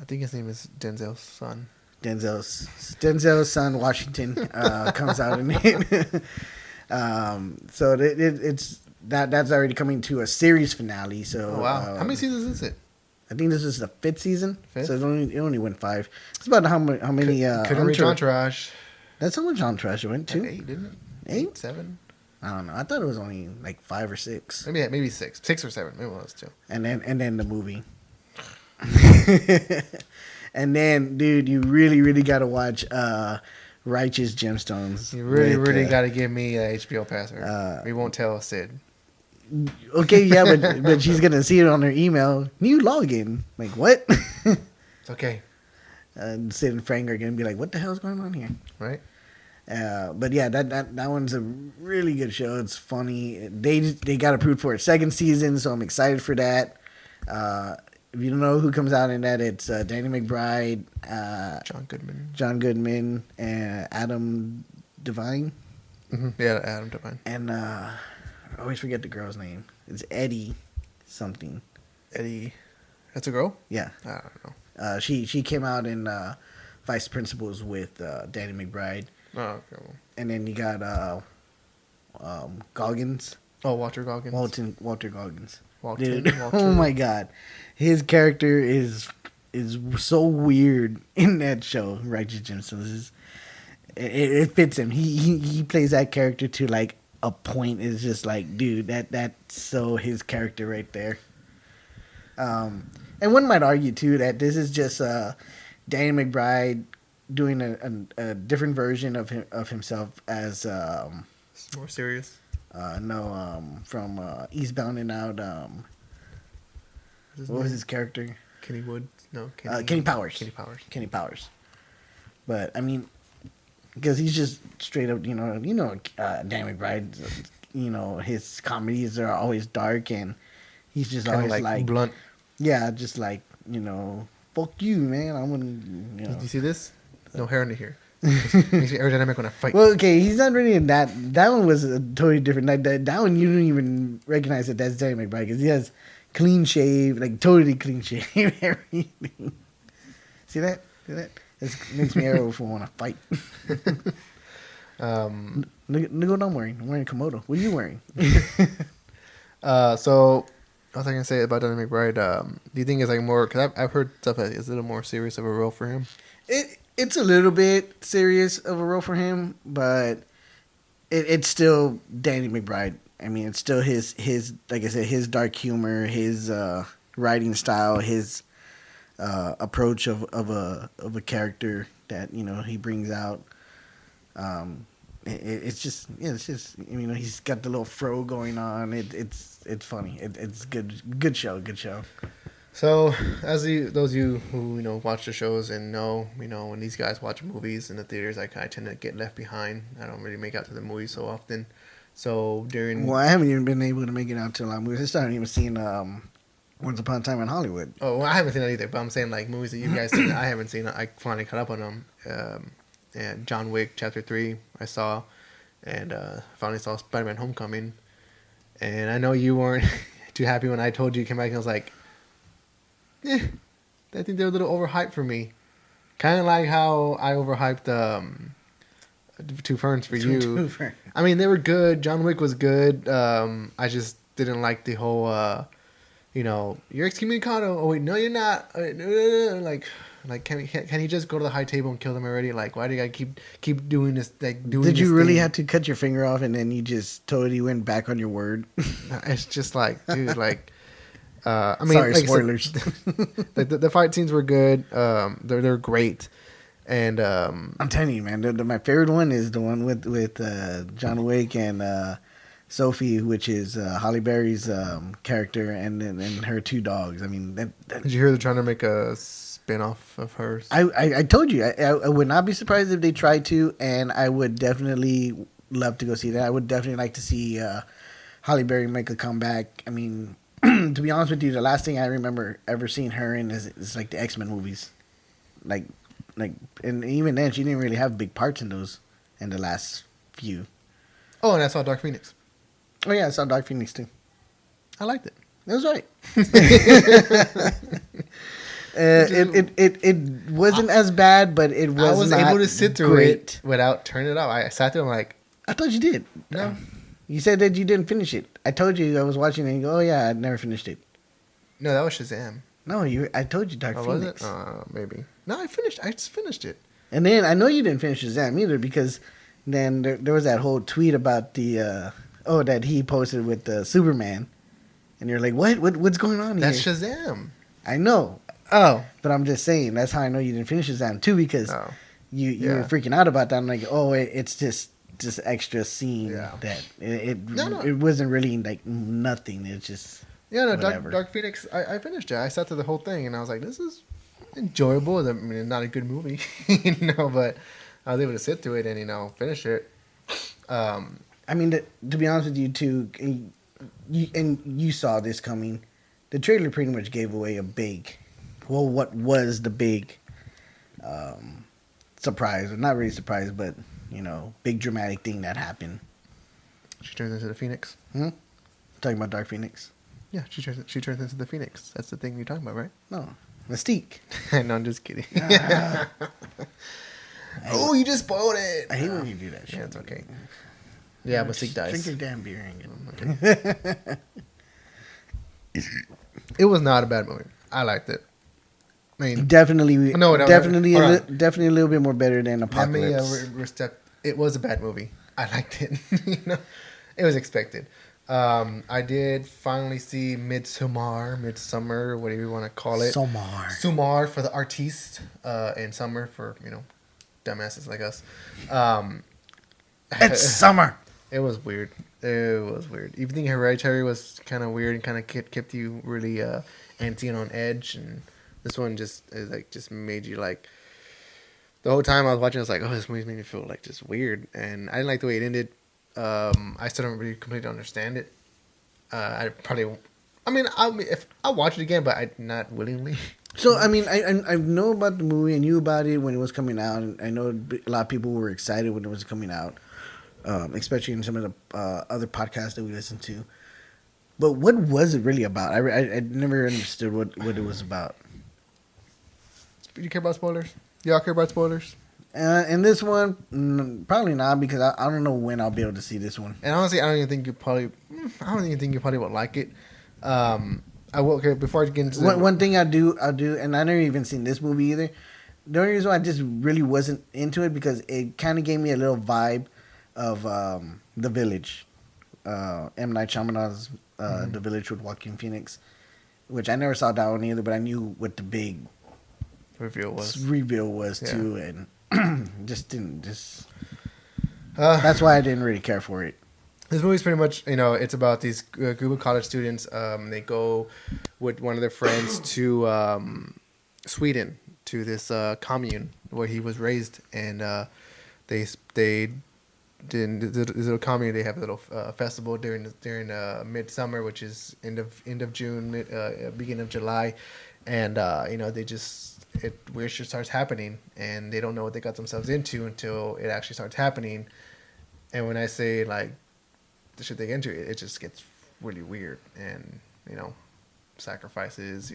I think his name is Denzel's son. Denzel's son Washington comes out in it. So it's that's already coming to a series finale. So wow, how many seasons is it? I think this is the 5th season. So it only went 5. It's about how many. Couldn't reach Entourage. That's how much Entourage it went to. 8, didn't it? 8, 7. I don't know. I thought it was only like 5 or 6. Maybe 6, 6 or 7. Maybe one of those two. And then the movie. And then, dude, you really, really got to watch Righteous Gemstones. You really got to give me a HBO password. We won't tell Sid. Okay, yeah, but she's gonna see it on her email. New login. Like what? It's okay. And Sid and Frank are gonna be like, "What the hell's going on here?" Right. But yeah, that one's a really good show. It's funny. They got approved for a 2nd season, so I'm excited for that. if you don't know who comes out in that, it's Danny McBride, John Goodman, and Adam Devine. Mm-hmm. Yeah, Adam Devine. And I always forget the girl's name. It's Eddie something. Eddie, that's a girl? Yeah. I don't know. She came out in Vice Principals with Danny McBride. Oh, okay. Well. And then you got Goggins. Oh, Walter Goggins. Walter Goggins. Walter. Oh my God, his character is so weird in that show. Righteous Gemstones. It fits him. He plays that character to like a point. It's just like, dude, that's so his character right there. And one might argue too that this is just Danny McBride doing a different version of himself as more serious. From Eastbound and Out. What was his character? Kenny Wood? No, Kenny Powers. Kenny Powers. But I mean, because he's just straight up, Danny McBride. His comedies are always dark, and he's just kinda always like blunt. Yeah, just like fuck you, man. I'm gonna. Did you see this? No hair under here. Makes me aerodynamic when I fight. Well, okay, he's not really in that. That one was a totally different. Like that one, you don't even recognize that that's Danny McBride because he has clean shave, like totally clean shave, everything. See that? It makes me arrow if I want to fight. Look what I'm wearing. I'm wearing a Komodo. What are you wearing? So what was I gonna say about Danny McBride? Do you think it's like more? Because I've heard stuff that is a little more serious of a role for him. It's a little bit serious of a role for him, but it's still Danny McBride. I mean, it's still his like I said, his dark humor, his writing style, his approach of a character that he brings out. It's just he's got the little fro going on. It's funny. It's good show. So, as those of you who watch the shows and know, when these guys watch movies in the theaters, I tend to get left behind. I don't really make out to the movies so often. So I haven't even been able to make it out to a lot of movies. I started even seeing Once Upon a Time in Hollywood. Oh, well, I haven't seen that either. But I'm saying like movies that you guys seen, I haven't seen. I finally caught up on them. And John Wick Chapter 3 I saw, and finally saw Spider-Man Homecoming. And I know you weren't too happy when I told you came back and I was like, I think they're a little overhyped for me. Kind of like how I overhyped Two Ferns for you. I mean, they were good. John Wick was good. I just didn't like the whole, you're excommunicado. Oh wait, no, you're not. Like, can he just go to the high table and kill them already? Like, why do you gotta keep doing this? Like, doing. Did you this really thing? have to cut your finger off and then you just totally went back on your word? It's just like, dude, like. I mean, sorry, like spoilers. The fight scenes were good. They're great, and I'm telling you, man, my favorite one is the one with John Wick and Sophie, which is Halle Berry's character, and her two dogs. I mean, did you hear they're trying to make a spin-off of hers? I told you, I would not be surprised if they tried to, and I would definitely love to go see that. I would definitely like to see Halle Berry make a comeback. I mean. To be honest with you, the last thing I remember ever seeing her in is like the X-Men movies, like, and even then she didn't really have big parts in those in the last few. Oh, and I saw Dark Phoenix. Oh yeah, I saw Dark Phoenix too. I liked it. It was right. It wasn't as bad, but it was. I was not able to sit through great. it without turning it off. I sat there and I'm like, I thought you did. no. You said that you didn't finish it. I told you I was watching it and you go, oh yeah, I never finished it. No, that was Shazam. No, I told you Dark Phoenix. Was it? Maybe. No, I just finished it. And then I know you didn't finish Shazam either because then there was that whole tweet about the that he posted with Superman, and you're like, what's going on here? That's Shazam. I know. Oh, but I'm just saying that's how I know you didn't finish Shazam too because you were freaking out about that. I'm like, it's just extra scene that it wasn't really like nothing. It's just Dark Phoenix. I finished it. I sat through the whole thing and I was like, this is enjoyable. I mean, not a good movie, but I was able to sit through it and finish it. I mean, to be honest with you too, you saw this coming. the trailer pretty much gave away what was the big surprise, or not really surprise, but big dramatic thing that happened. She turns into the Phoenix. Talking about Dark Phoenix. Yeah, she turns into the Phoenix. That's the thing you're talking about, right? No, Mystique. No, I'm just kidding. Oh, you just spoiled it. I hate when you do that shit. Yeah, it's okay. Yeah, Mystique dies. Drink your damn beer and Okay. It was not a bad movie. I liked it. I mean, definitely a little bit more better than Apocalypse. It was a bad movie. I liked it. It was expected. I did finally see Midsummer, whatever you want to call it. Sumar for the artiste, and Summer for dumbasses like us. It's summer. It was weird. Even think Hereditary was kind of weird and kind of kept you really antsy and on edge, and this one just made you like. The whole time I was watching, I was like, "Oh, this movie made me feel like just weird," and I didn't like the way it ended. I still don't really completely understand it. If I'll watch it again, but not willingly. So I mean, I know about the movie. I knew about it when it was coming out, and I know a lot of people were excited when it was coming out, especially in some of the other podcasts that we listened to. But what was it really about? I never understood what it was about. Do you care about spoilers? Y'all care about spoilers? And this one, probably not, because I don't know when I'll be able to see this one. And honestly, I don't even think you probably would like it. I will. Okay, before I get into one thing I'll do, and I never even seen this movie either. The only reason why I just really wasn't into it because it kind of gave me a little vibe of The Village, M. Night Shyamalan's The Village with Joaquin Phoenix, which I never saw that one either, but I knew what the big reveal was too, and that's why I didn't really care for it. This movie's pretty much, it's about these group of college students. They go with one of their friends to Sweden, to this commune where he was raised, and they in this little commune. They have a little festival during midsummer, which is end of June, beginning of July, and weird shit starts happening, and they don't know what they got themselves into until it actually starts happening. And when I say like the shit they get into, it just gets really weird, and sacrifices,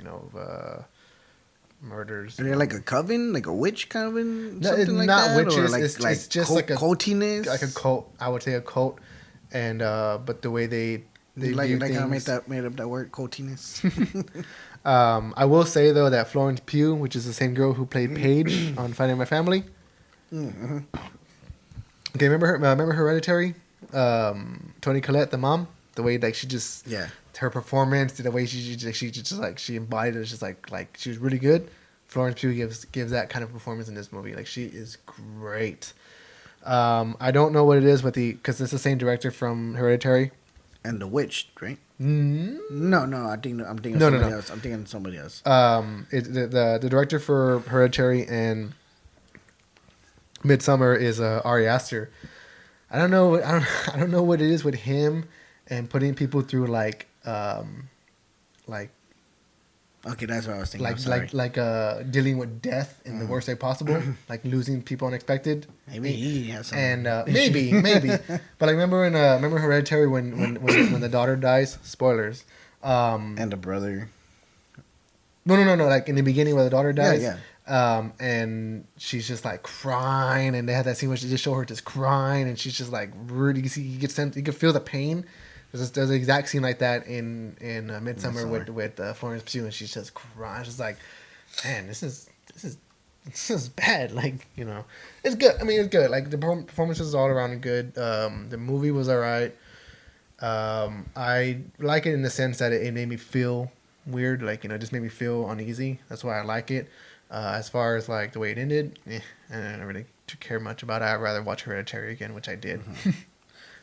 murders. Are they like a coven, like a witch coven? No, it's like not that? Witches. Or it's just like a cultiness, like a cult. I would say a cult, and but the way they like I made up that word, cultiness. I will say though that Florence Pugh, which is the same girl who played Paige on Finding My Family. Mm-hmm. Okay, remember Hereditary? Toni Collette, the mom, the way like she just her performance, the way she embodied it, just like she was really good. Florence Pugh gives that kind of performance in this movie. Like she is great. I don't know what it is because it's the same director from Hereditary and The Witch, right? Mm-hmm. No, I'm thinking of somebody else. I'm thinking of somebody else. The director for Hereditary and Midsummer is Ari Aster. I don't know what it is with him and putting people through like okay, that's what I was thinking. Like dealing with death in the worst way possible, like losing people unexpected. Maybe he has some. And maybe, but I remember Hereditary when the daughter dies. Spoilers. And the brother. No. Like in the beginning where the daughter dies. Yeah. And she's just like crying, and they had that scene where they just show her just crying, and she's just like really. You could feel the pain. There's the exact scene like that in Midsummer with Florence Pugh, and she's just crying. She's like, man, this is bad. Like it's good. I mean, it's good. Like the performances is all around good. The movie was alright. I like it in the sense that it made me feel weird. Like it just made me feel uneasy. That's why I like it. As far as like the way it ended, I don't really care much about it. I'd rather watch Hereditary again, which I did.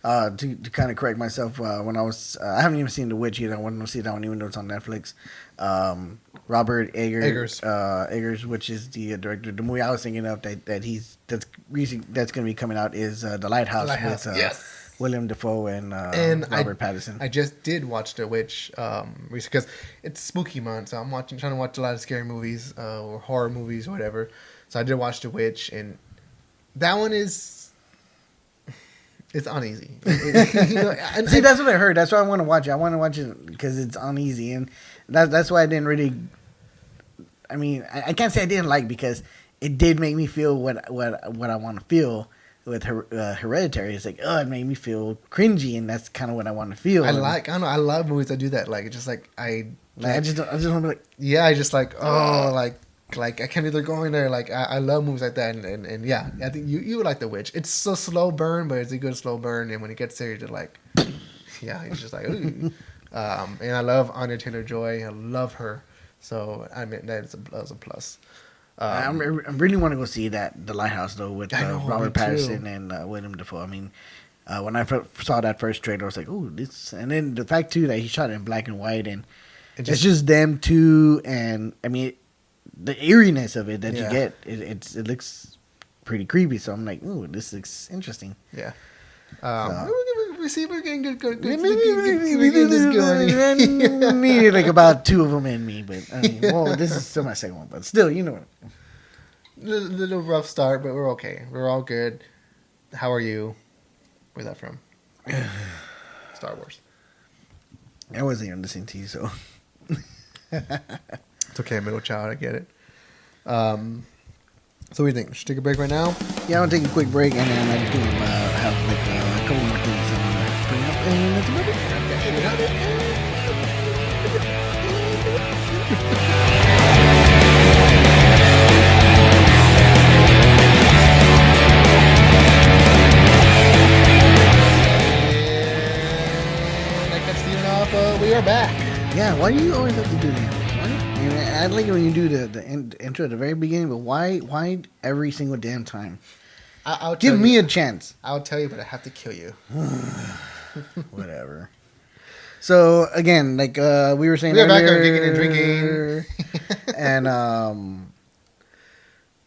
To kind of correct myself, when I haven't even seen The Witch yet. I wanted to see that one, even though it's on Netflix. Robert Eggers, which is the director. The movie I was thinking of that's going to be coming out is The Lighthouse. Yes. William Dafoe and And Robert Pattinson. I just did watch The Witch because it's spooky month, so I'm trying to watch a lot of scary movies or horror movies or whatever. So I did watch The Witch, and that one is it's uneasy. See, that's what I heard. That's why I want to watch it. I want to watch it because it's uneasy, and that's why I didn't really. I mean, I can't say I didn't like because it did make me feel what I want to feel with Hereditary. It's like, oh, it made me feel cringy, and that's kind of what I want to feel. I don't know. I love movies that do that. Like it's just like I just want to be like, yeah, I just like like I can't either go in there. Like I love movies like that, and yeah, I think you would like The Witch. It's a slow burn, but it's a good slow burn. And when it gets there, you're like, yeah, it's just like, ooh. And I love Anya Taylor-Joy. I love her. So I mean that is a plus. I really want to go see The Lighthouse though with Robert Pattinson and William Dafoe. I mean, when I saw that first trailer, I was like, "Ooh, this!" And then the fact too that he shot it in black and white, and it's just them two. And I mean, the eeriness of it that you get, it looks pretty creepy. So I'm like, "Ooh, this looks interesting." Yeah. We see we're getting good. We're getting this going. I needed like about 2 of them in me, but I mean, well, this is still my second one, but still, you know. Little rough start, but we're okay. We're all good. How are you? Where's that from? Star Wars. I wasn't even listening to you, so. It's okay, middle child. I get it. So what do you think? Should we take a break right now? Yeah, I'll take a quick break, and then I think have like a couple more things I want to bring up, and that's about it. We are back. Yeah, why do you always have to do that? I like it when you do the intro at the very beginning, but why every single damn time? I'll give me a chance. I'll tell you, but I have to kill you. Whatever. So again, like we were saying, we are back on Geekin Drinkin, and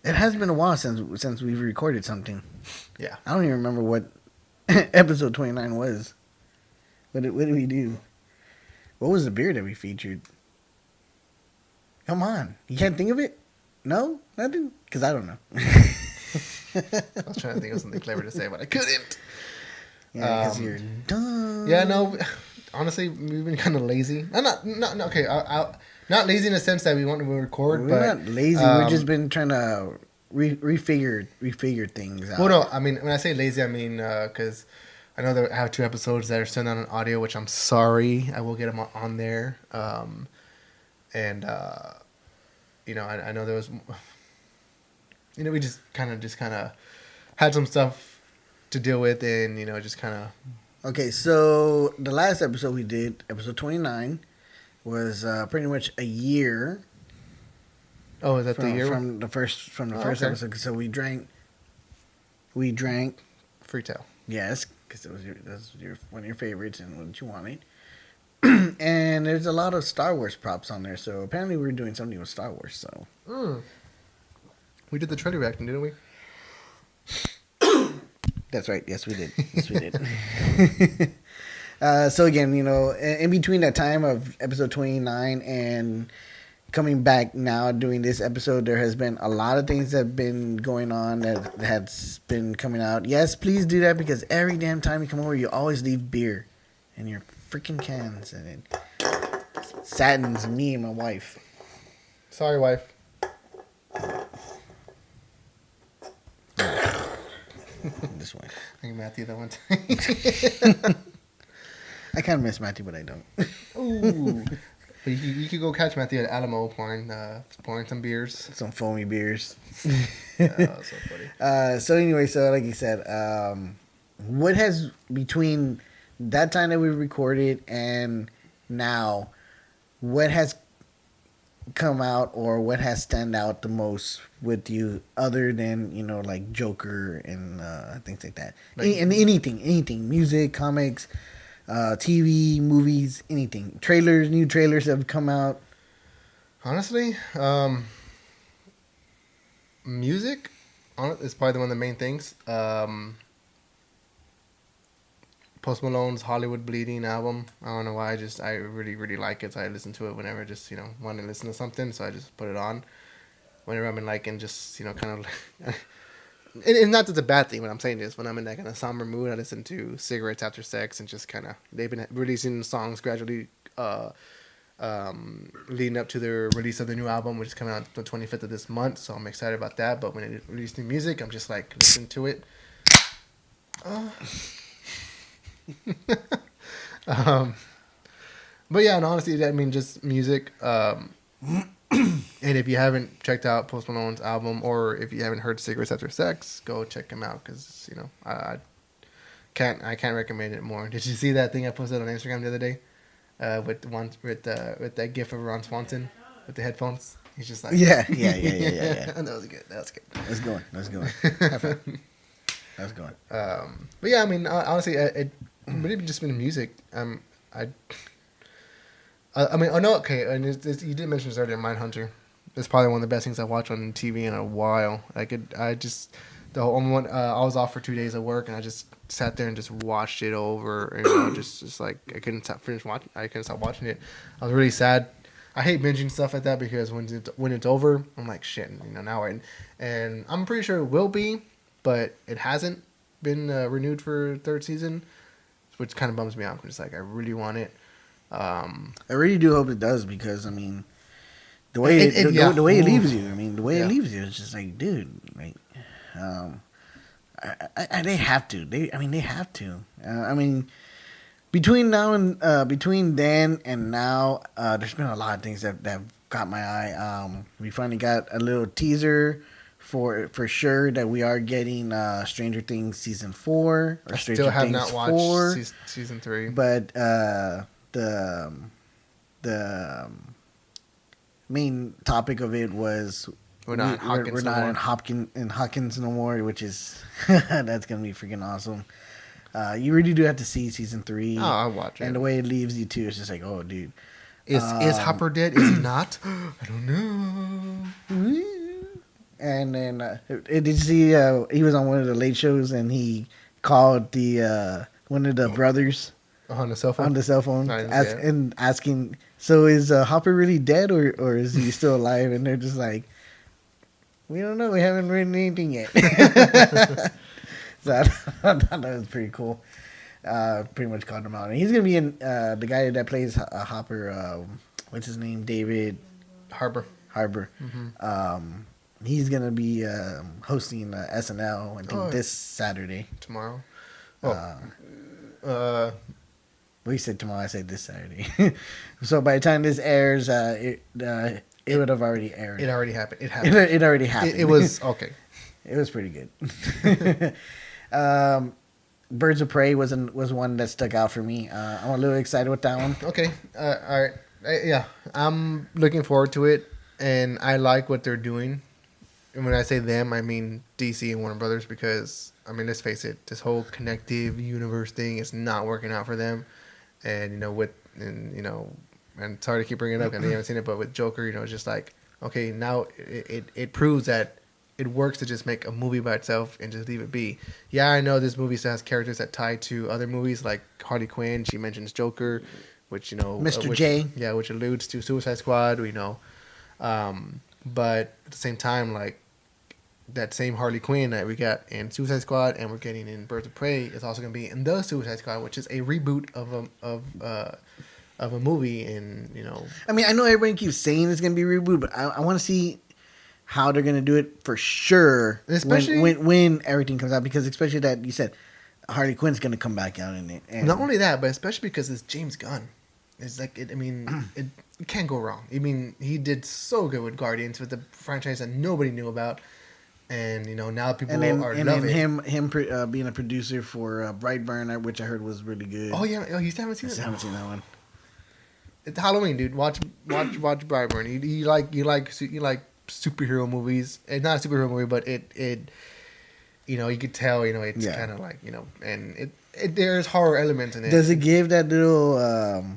it has been a while since we've recorded something. Yeah, I don't even remember what episode 29 was. What did we do? What was the beer that we featured? Come on. You can't think of it? No? Nothing? Because I don't know. I was trying to think of something clever to say, but I couldn't. Yeah, because you're dumb. Yeah, no. Honestly, we've been kind of lazy. Not okay. Not lazy in the sense that we want to record. We're not lazy. We've just been trying to refigure things out. Well, no. I mean, when I say lazy, I mean because I know that I have 2 episodes that are still not on audio, which I'm sorry. I will get them on there. And you know, I know there was, you know, we just kind of had some stuff to deal with, and you know, just kind of. Okay, so the last episode we did, episode 29, was pretty much a year. Oh, is that the year from the first okay. episode? So we drank. Free Tail. Yes, because that was one of your favorites and what you wanted. And there's a lot of Star Wars props on there, so apparently we were doing something with Star Wars. So we did the trailer reacting, didn't we? That's right. Yes, we did. Yes, we did. So again, you know, in between that time of episode 29 and coming back now doing this episode, there has been a lot of things that have been going on that has been coming out. Yes, please do that because every damn time you come over, you always leave beer in your freaking cans, and it saddens me and my wife. Sorry, wife. This way. I think Matthew that one time. I kind of miss Matthew, but I don't. Ooh. But you could go catch Matthew at Alamo pouring some beers. Some foamy beers. That's so funny. So anyway, so like you said, what has between that time that we recorded and now, what has come out or what has stand out the most with you other than, you know, like Joker and things like that? And anything, music, comics, TV, movies, anything. Trailers, new trailers have come out. Honestly, music is probably one of the main things. Post Malone's Hollywood Bleeding album. I don't know why. I really really like it. So I listen to it whenever I just want to listen to something. So I just put it on whenever I'm in and just kind of. And not that it's a bad thing. What I'm saying is when I'm in that kind of somber mood, I listen to Cigarettes After Sex and just kind of they've been releasing songs gradually. Leading up to the release of the new album, which is coming out the 25th of this month. So I'm excited about that. But when they release new music, I'm just listen to it. But yeah, and honestly, I mean, just music. And if you haven't checked out Post Malone's album, or if you haven't heard Cigarettes After Sex, go check him out because I can't recommend it more. Did you see that thing I posted on Instagram the other day? With that gif of Ron Swanson with the headphones. He's just like yeah. That was good. Let's go. That's going. But yeah, I mean, honestly, it really just been music. I mean, oh no, okay, and you did mention this earlier, Mindhunter. It's probably one of the best things I've watched on TV in a while. The whole one. I was off for 2 days of work, and I just sat there and just watched it over, and just like I couldn't stop watching it. I was really sad. I hate binging stuff like that because when it's over, I'm like shit. Now and I'm pretty sure it will be, but it hasn't been renewed for third season, which kind of bums me out. I'm just like I really want it. I really do hope it does because I mean, the way it leaves you. I mean, the way it leaves you, it's just like, dude, like. They have to. They have to. I mean, between then and now, there's been a lot of things that have got my eye. We finally got a little teaser for sure that we are getting Stranger Things season 4. I still have not watched season 3, but the main topic of it was. We're not in Hawkins no more, which is that's gonna be freaking awesome. You really do have to see season 3. Oh, I'll watch it. And the way it leaves you too, it's just like, oh, dude, is Hopper dead? Is he not? I don't know. And then did you see? He was on one of the late shows, and he called the one of the brothers on the cell phone. Asking, so is Hopper really dead, or is he still alive? And they're just like. We don't know. We haven't written anything yet. So I thought that was pretty cool. Pretty much called him out. And he's going to be in the guy that plays Hopper. What's his name? David Harbour. Mm-hmm. He's going to be hosting SNL, I think, this Saturday. Tomorrow? Well, you said tomorrow. I said this Saturday. So by the time this airs, it would have already aired. It already happened. It happened. It already happened. It was okay. It was pretty good. Birds of Prey was one that stuck out for me. I'm a little excited with that one. Okay. All right. Yeah. I'm looking forward to it, and I like what they're doing. And when I say them, I mean DC and Warner Brothers because, I mean, let's face it, this whole connective universe thing is not working out for them. And, and sorry to keep bringing it up because I haven't seen it, but with Joker, it's just like, okay, now it proves that it works to just make a movie by itself and just leave it be. Yeah, I know this movie still has characters that tie to other movies like Harley Quinn. She mentions Joker, which, Mr. J. Yeah, which alludes to Suicide Squad, we know. But at the same time, like, that same Harley Quinn that we got in Suicide Squad and we're getting in Birds of Prey is also going to be in the Suicide Squad, which is a reboot of a movie, and I mean, I know everybody keeps saying it's going to be a reboot, but I want to see how they're going to do it for sure, especially when everything comes out, because especially that you said Harley Quinn's going to come back out in it. And not only that, but especially because it's James Gunn. It's like it can't go wrong. I mean, he did so good with Guardians, with the franchise that nobody knew about. And now people are loving him being a producer for Brightburn, which I heard was really good. Oh yeah, you haven't seen it? I haven't seen that one. It's Halloween, dude. Watch Brightburn. You like superhero movies. It's not a superhero movie, but it you could tell it's kind of like and there's horror elements in it. Does it give that little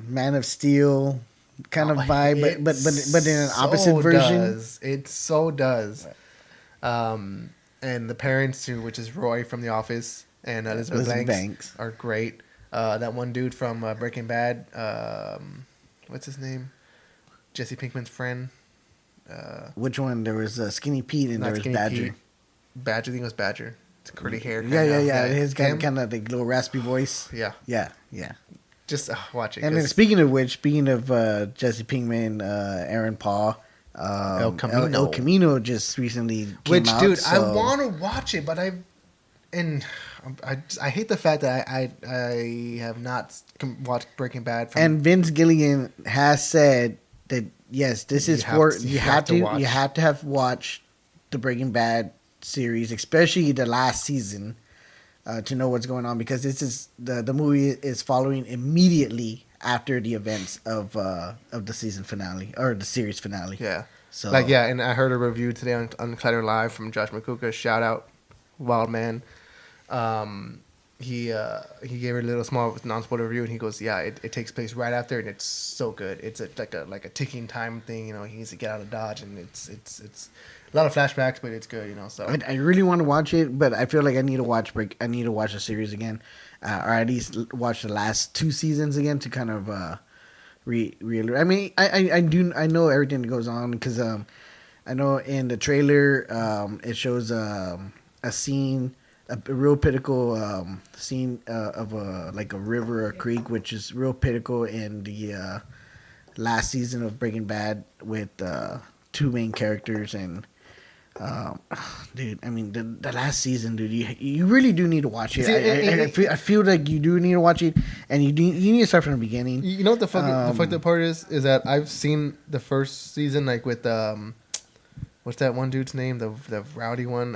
Man of Steel kind of vibe, but in an opposite version? It so does. And the parents too, which is Roy from The Office and Elizabeth Banks, are great. That one dude from Breaking Bad. What's his name? Jesse Pinkman's friend. Which one? There was Skinny Pete and there was Badger. Pete. Badger, I think it was Badger. It's curly hair. Yeah. His kind of like little raspy voice. Yeah. Just watch it. And then speaking of Jesse Pinkman, Aaron Paul, El Camino just recently came out. Dude, I want to watch it, but I hate the fact that I have not watched Breaking Bad. And Vince Gilligan has said that yes, this is you have to have watched the Breaking Bad series, especially the last season, to know what's going on, because this is the movie is following immediately after the events of the season finale or the series finale. Yeah. So and I heard a review today on Clatter Live from Josh McCuca. Shout out, Wild Man. He gave it a little small non-spoiler review, and he goes, "Yeah, it takes place right after, and it's so good. It's like a ticking time thing. You know, he needs to get out of Dodge, and it's a lot of flashbacks, but it's good. You know, so I really want to watch it, but I feel like I need to watch the series again, or at least watch the last 2 seasons again to kind of I mean, I know everything that goes on because I know in the trailer it shows a scene. A real pitiful scene of a river or creek, which is real pitiful in the last season of Breaking Bad with 2 main characters. And dude, I mean the last season, dude, you really do need to watch it. I feel like you do need to watch it, and you need to start from the beginning. You know what the fucked up part is that I've seen the first season like with what's that one dude's name, the rowdy one.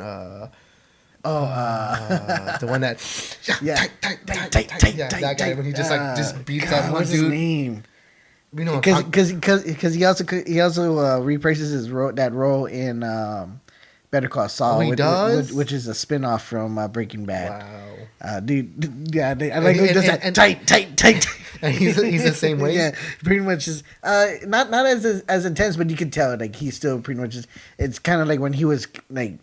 The one that tight, that guy when he just beats that one dude. His name? You know, because he also reprises that role in Better Call Saul, which is a spinoff from Breaking Bad. Wow, dude, yeah, I like he does that tight. And he's the same way. Yeah, pretty much is not as intense, but you can tell like he's still pretty much. It's kind of like when he was like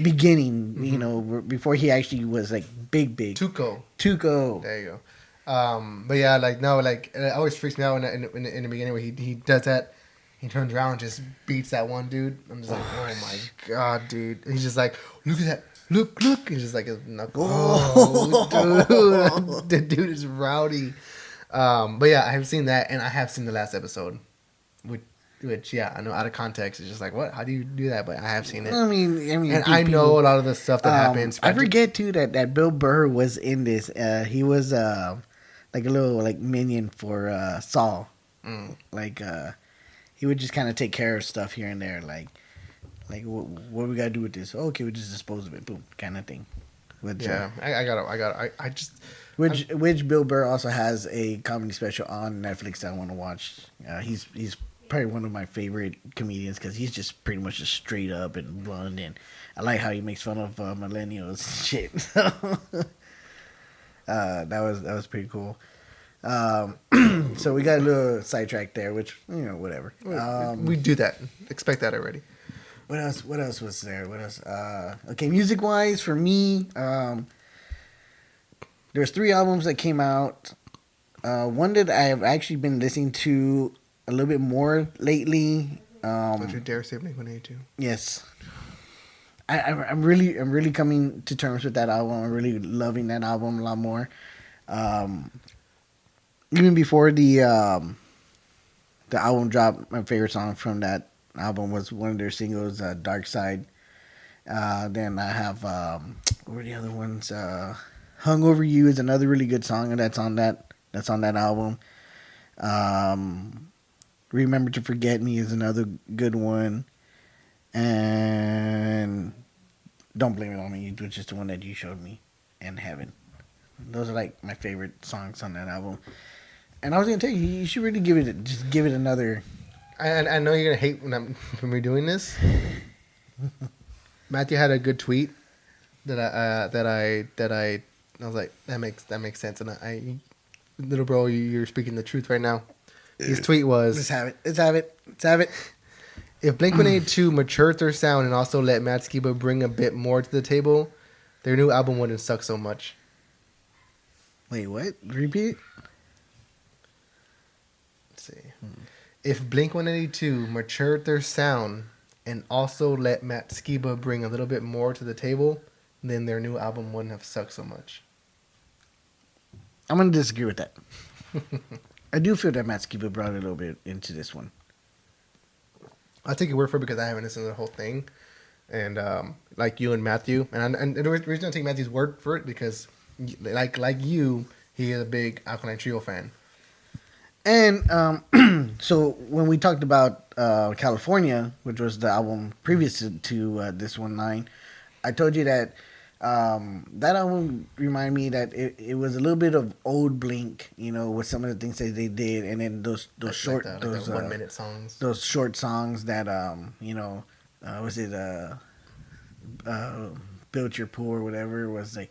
beginning, you know, before he actually was like big. Tuco. There you go. But yeah, like no, like it always freaks me out in the beginning where he does that. He turns around and just beats that one dude. I'm just like, oh my god, dude. And he's just like, look at that. Look. He's just like, dude. The dude is rowdy. But yeah, I have seen that, and I have seen the last episode. Which yeah, I know out of context, it's just like, what? How do you do that? But I have seen it. I mean, and I know a lot of the stuff that happens. I forget too that Bill Burr was in this. He was like a little like minion for Saul. Like he would just kind of take care of stuff here and there, like what we gotta do with this? Oh, okay, we just dispose of it, boom, kind of thing. Which, I just. Which Bill Burr also has a comedy special on Netflix that I want to watch. He's probably one of my favorite comedians because he's just pretty much just straight up and blunt, and I like how he makes fun of millennials and shit. That was pretty cool. So we got a little sidetracked there, which whatever. We do that. Expect that already. What else was there? What else? Okay, music wise for me, there's 3 albums that came out. One that I have actually been listening to a little bit more lately. Don't you dare say Blink-182. Yes. I'm really coming to terms with that album. I'm really loving that album a lot more. Even before the album dropped, my favorite song from that album was one of their singles, Dark Side. Then I have what are the other ones? Hung Over You is another really good song, and that's on that album. Remember to Forget Me is another good one. And Don't Blame It On Me, which is the one that you showed me, and Heaven. Those are like my favorite songs on that album. And I was gonna tell you, you should really give it another. I know you're gonna hate when we're doing this. Matthew had a good tweet that I was like, that makes sense, and I little bro, you're speaking the truth right now. His tweet was, Let's have it. If Blink-182 matured their sound and also let Matt Skiba bring a bit more to the table, their new album wouldn't suck so much. Wait, what? Repeat? Let's see. If Blink-182 matured their sound and also let Matt Skiba bring a little bit more to the table, then their new album wouldn't have sucked so much. I'm going to disagree with that. I do feel that Matt Skiba brought a little bit into this one. I'll take your word for it because I haven't listened to the whole thing. And like you and Matthew, and the reason I take Matthew's word for it because like you, he is a big Alkaline Trio fan. And so when we talked about California, which was the album previous to this one, 9, I told you that that album reminded me that it was a little bit of old Blink, with some of the things that they did, and then those short, those 1 minute songs, those short songs that was it Built Your Pool or whatever, it was like.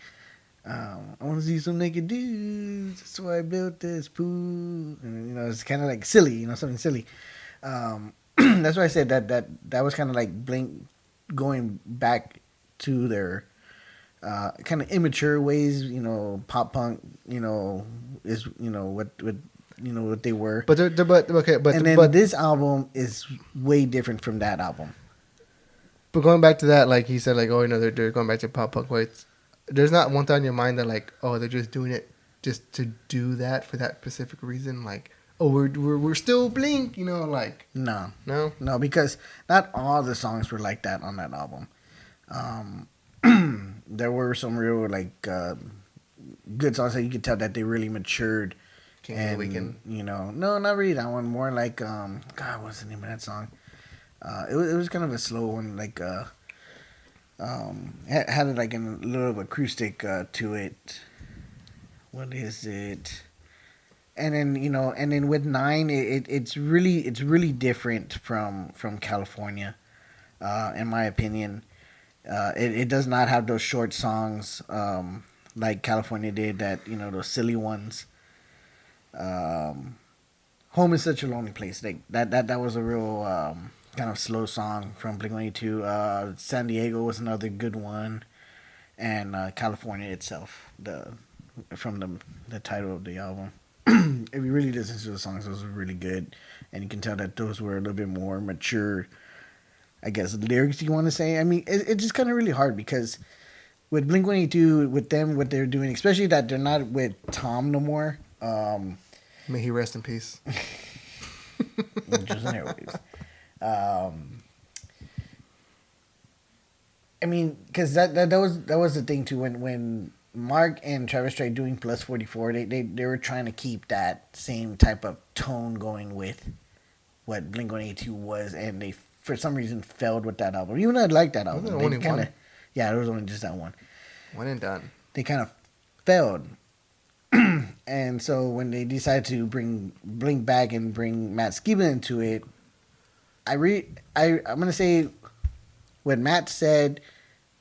I want to see some naked dudes. That's why I built this pool. And, it's kind of like silly, something silly. That's why I said that was kind of like Blink going back to their kind of immature ways. Pop punk. Is what they were. But this album is way different from that album. But going back to that, like he said, like they're going back to pop punk ways. There's not one thought in your mind that like, oh, they're just doing it just to do that for that specific reason. Like, oh, we're still Blink, like. No, no, because not all the songs were like that on that album. There were some real like good songs that you could tell that they really matured. King of the Weekend. No, not really that one. More like God, what's the name of that song? It was kind of a slow one, like. Had it like a little of acoustic to it. What is it? And then with 9, it's really different from California, in my opinion. It does not have those short songs like California did. That those silly ones. Home is Such a Lonely Place. Like that was a real. Kind of slow song from Blink-182. San Diego was another good one, and California itself, from the title of the album. If you really listen to the songs, those are really good, and you can tell that those were a little bit more mature, I guess, lyrics you want to say. I mean, it's just kind of really hard because with Blink-182, with them, what they're doing, especially that they're not with Tom no more. May he rest in peace. Angels and Airwaves. I mean, because that was the thing too. When Mark and Travis tried doing Plus 44, they were trying to keep that same type of tone going with what Blink-182 was, and they for some reason failed with that album. Even though I liked that album, only one. Yeah, there was only just that one. One and done. They kind of failed. And so when they decided to bring Blink back and bring Matt Skiba into it, I'm gonna say what Matt said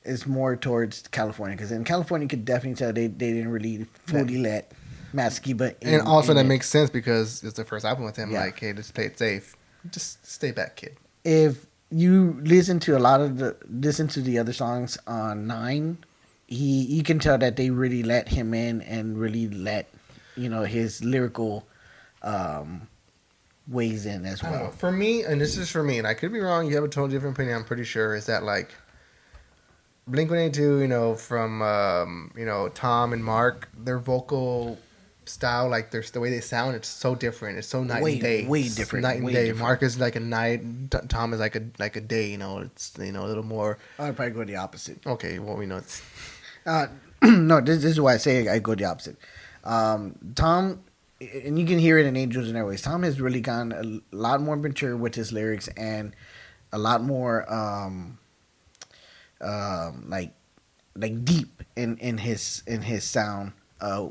is more towards California, because in California you could definitely tell they didn't really fully let Matt Skiba in. And also that makes sense because it's the first album with him. Yeah. Like, hey, just play it safe. Just stay back, kid. If you listen to the other songs on 9, you can tell that they really let him in and really let his lyrical ways in as well. For me, and this is for me, and I could be wrong, you have a totally different opinion, I'm pretty sure, is that like Blink-182, from Tom and Mark, their vocal style, like the way they sound, it's so different. It's so night and day. Way different. Night and way day. different. Mark is like a night. Tom is like a day. It's a little more. I'd probably go the opposite. Okay, well we know it's. No, this is why I say I go the opposite. Tom, and you can hear it in Angels and Airways. Tom has really gone a lot more mature with his lyrics and a lot more like deep in his sound.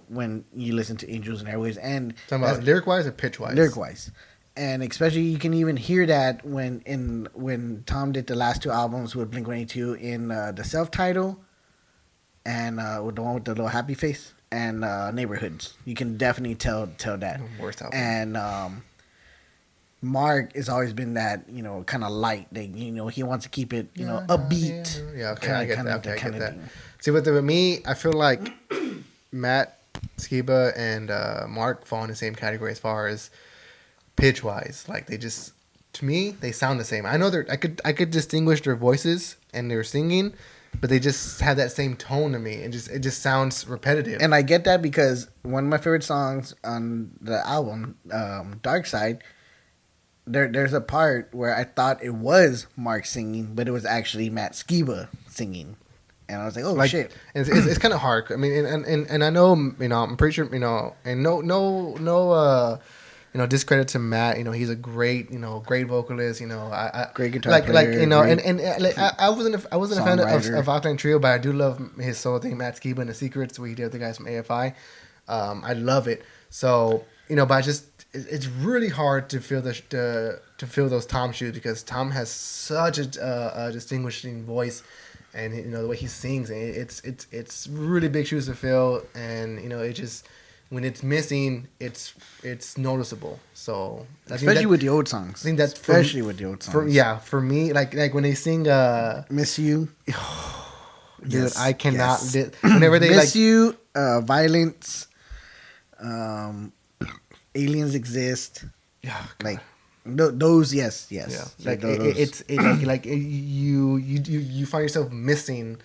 When you listen to Angels and Airways, and talking about lyric wise or pitch wise? Lyric wise, and especially you can even hear that when Tom did the last 2 albums with Blink-182 in the self-title and with the one with the little happy face and Neighborhoods. You can definitely tell that. Worst album. And Mark has always been that kind of light. That he wants to keep it upbeat. Yeah, okay, I get that. Okay, I get that. Thing. See, with me, I feel like Matt Skiba and Mark fall in the same category as far as pitch wise. Like they just, to me, they sound the same. I know I could distinguish their voices and their singing, but they just have that same tone to me, and it just sounds repetitive. And I get that because one of my favorite songs on the album, Dark Side, there's a part where I thought it was Mark singing, but it was actually Matt Skiba singing. And I was like, oh, like, shit. It's kind of hard. I mean, and I know, I'm pretty sure, and no, discredit to Matt. He's a great, great vocalist. Great guitar like, player. I wasn't a fan of Alkaline Trio, but I do love his solo thing, Matt Skiba and the Secrets, where he did with the guys from AFI. I love it. So, but it's really hard to fill those Tom shoes, because Tom has such a distinguishing voice. And the way he sings, it's really big shoes to fill, and it just, when it's missing, it's noticeable. So especially with the old songs. I think that's especially with the old songs. For me, like when they sing Miss You. Dude, Yes, I cannot. yes. Whenever they Miss You, Violence, Aliens Exist. Yeah, like those, yes. Yeah, Like it's like you find yourself missing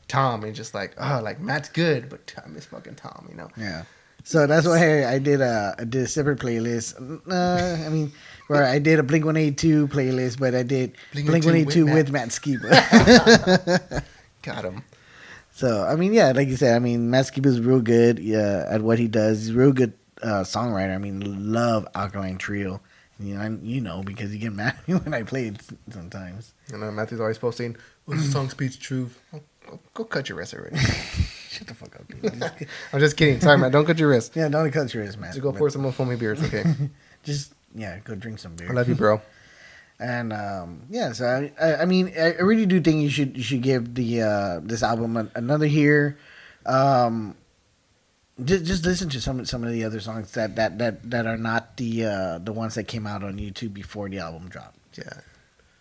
Tom, and just like, oh, like Matt's good, but I miss fucking Tom, Yeah. So that's why I did a separate playlist. I mean, where I did a Blink-182 playlist, but I did Blink-182 with Matt Skiba. Got him. So I mean, yeah, like you said, I mean, Matt Skiba's real good at what he does. He's a real good songwriter. I mean, love Alkaline Trio. Because you get mad at me when I play it sometimes. Matthew's always posting, the song speaks truth. Go cut your wrist already. Shut the fuck up, dude. I'm just kidding. Sorry, Matt. Don't cut your wrist. Yeah, don't cut your wrist, man. Just go pour some more foamy beers, okay? Just, go drink some beer. I love you, bro. And, so, I mean, I really do think you should give this album another hear. Just listen to some of the other songs that are not the ones that came out on YouTube before the album dropped. Yeah,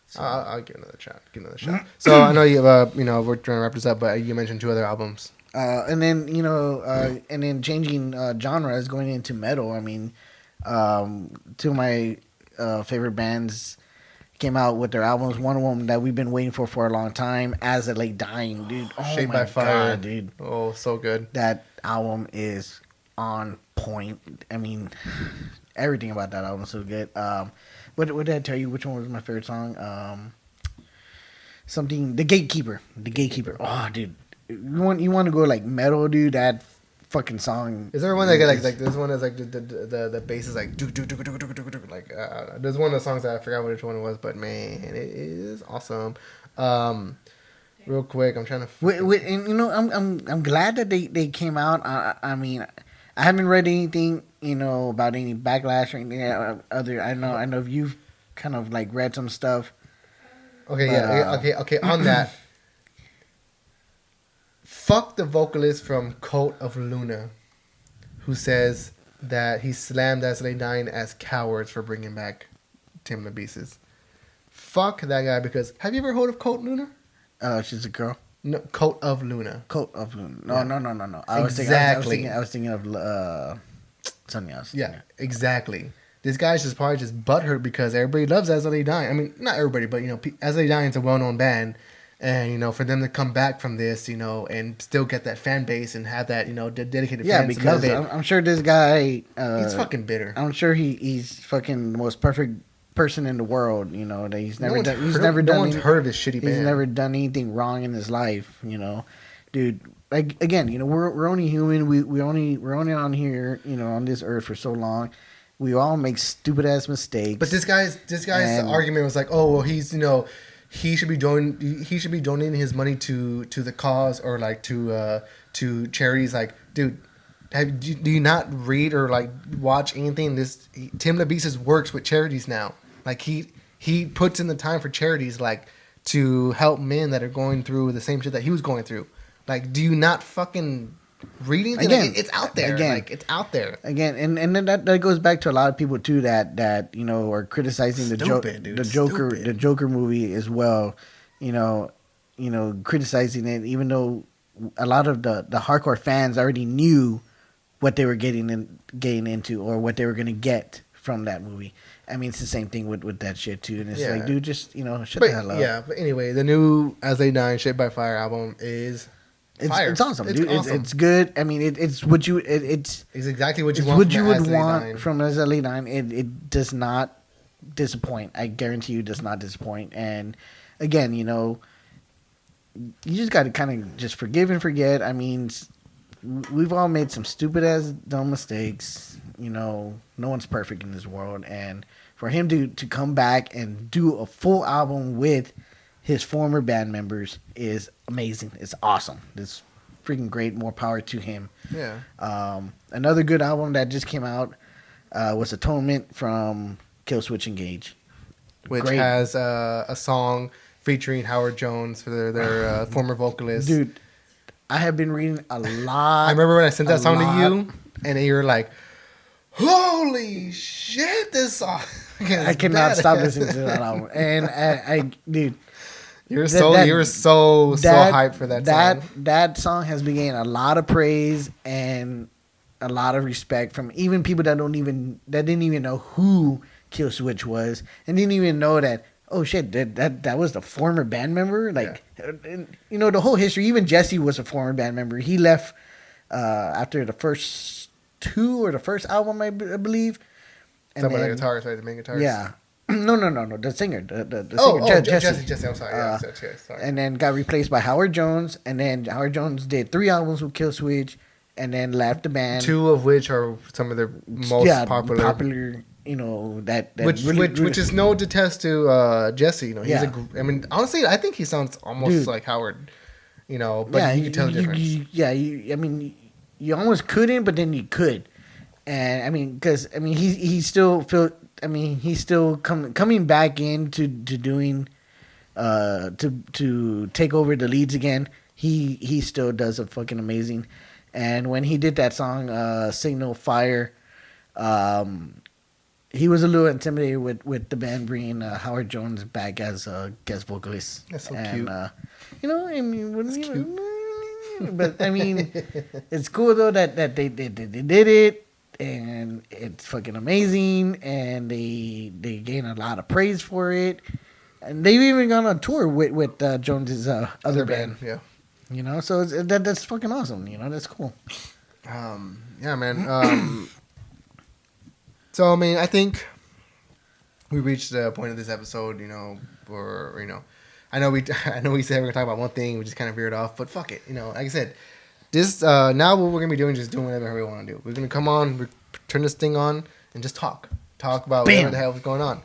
so. I'll give another shot. So I know you have we're trying to wrap this up, but you mentioned 2 other albums. And then and then changing genres, going into metal. I mean, 2 of my favorite bands came out with their albums. One of them that we've been waiting for a long time, As I Lay Dying, dude. Oh, Shaped by Fire, God, dude. Oh, so good. That album is on point. I mean, everything about that album is so good. What did I tell you? Which one was my favorite song? The Gatekeeper. The Gatekeeper. Oh, dude. You want to go like metal, dude? That fucking song. Is there one that like this one is like the bass is like like there's one of the songs that I forgot which one it was, but man, it is awesome. Real quick, I'm trying to. And I'm glad that they came out. I mean, I haven't read anything about any backlash or anything other. I know if you've kind of like read some stuff. Okay, okay. On that, fuck the vocalist from Cult of Luna, who says that he slammed As They Dying as cowards for bringing back Tim LaBeouf's. Fuck that guy, because have you ever heard of Cult Luna? She's a girl. No, Cult of Luna. Cult of Luna. No, Yeah. No. I was thinking of something else. Yeah, exactly. This guy's just probably just butthurt because everybody loves As They Dying. I mean, not everybody, but As They Dying is a well-known band, and for them to come back from this, and still get that fan base and have that dedicated fans because love it. I'm sure this guy He's fucking bitter. I'm sure he's fucking the most perfect person in the world. That he's never done. No one's heard of his shitty band. He's never done anything wrong in his life. Dude. Like again, we're only human. We're only on here, on this earth for so long. We all make stupid ass mistakes. But this guy's argument was like, oh well, he's he should be donating his money to the cause or like to charities. Like, dude, do you not read or like watch anything? Tim LaBeouf works with charities now. Like he puts in the time for charities, like to help men that are going through the same shit that he was going through. Like, do you not fucking read anything? Again, it's out there. Again, like, it's out there. Again, and then that goes back to a lot of people too that are criticizing the Joker movie as well. Criticizing it, even though a lot of the hardcore fans already knew what they were getting into or what they were gonna get from that movie. I mean, it's the same thing with that shit too. And it's like, dude, just shut the hell up. Yeah, but anyway, the new As They Die, Shaped by Fire album is fire. It's awesome, it's dude. Awesome. It's good. I mean, it's what you it's exactly what you it's want. What from you would As They want Dine. from As They Die. It does not disappoint. I guarantee you, it does not disappoint. And again, you just got to kind of just forgive and forget. I mean, we've all made some stupid ass dumb mistakes. No one's perfect in this world, and for him to come back and do a full album with his former band members is amazing. It's awesome. It's freaking great. More power to him. Yeah. Another good album that just came out was Atonement from Killswitch Engage, which great. Has a song featuring Howard Jones for their former vocalist. Dude, I have been reading a lot. I remember when I sent that song to you, and you were like, "Holy shit, this song!" I cannot stop listening to that album. And I dude, you were so hyped for that song. That song has been getting a lot of praise and a lot of respect from even people that didn't even know who Killswitch was and didn't even know that. Oh shit! That was the former band member. Like, the whole history. Even Jesse was a former band member. He left after the first two or the first album, I believe. Some of the guitarists, right? The main guitarist. Yeah. No. The singer. The singer. Jesse. I'm sorry. Yeah, sorry. And then got replaced by Howard Jones. And then Howard Jones did 3 albums with Killswitch, and then left the band. 2 of which are some of their most popular. Which is no detest to Jesse. He's I mean, honestly, I think he sounds almost like Howard. But you can tell the difference. I mean, you almost couldn't, but then you could. And I mean, because he's still coming back into doing to take over the leads again. He still does a fucking amazing. And when he did that song, Signal Fire, he was a little intimidated with the band bringing Howard Jones back as a guest vocalist. That's so cute. But I mean, it's cool though that they did it. And it's fucking amazing, and they gain a lot of praise for it, and they've even gone on tour with Jones's other band. Yeah, so that's fucking awesome. That's cool. Yeah, man. So I mean, I think we reached the point of this episode. I know we said we are gonna talk about one thing, we just kind of veered off, but fuck it. Like I said. This now what we're gonna be doing is just doing whatever we want to do. We're gonna come on, turn this thing on, and just talk about whatever the hell is going on.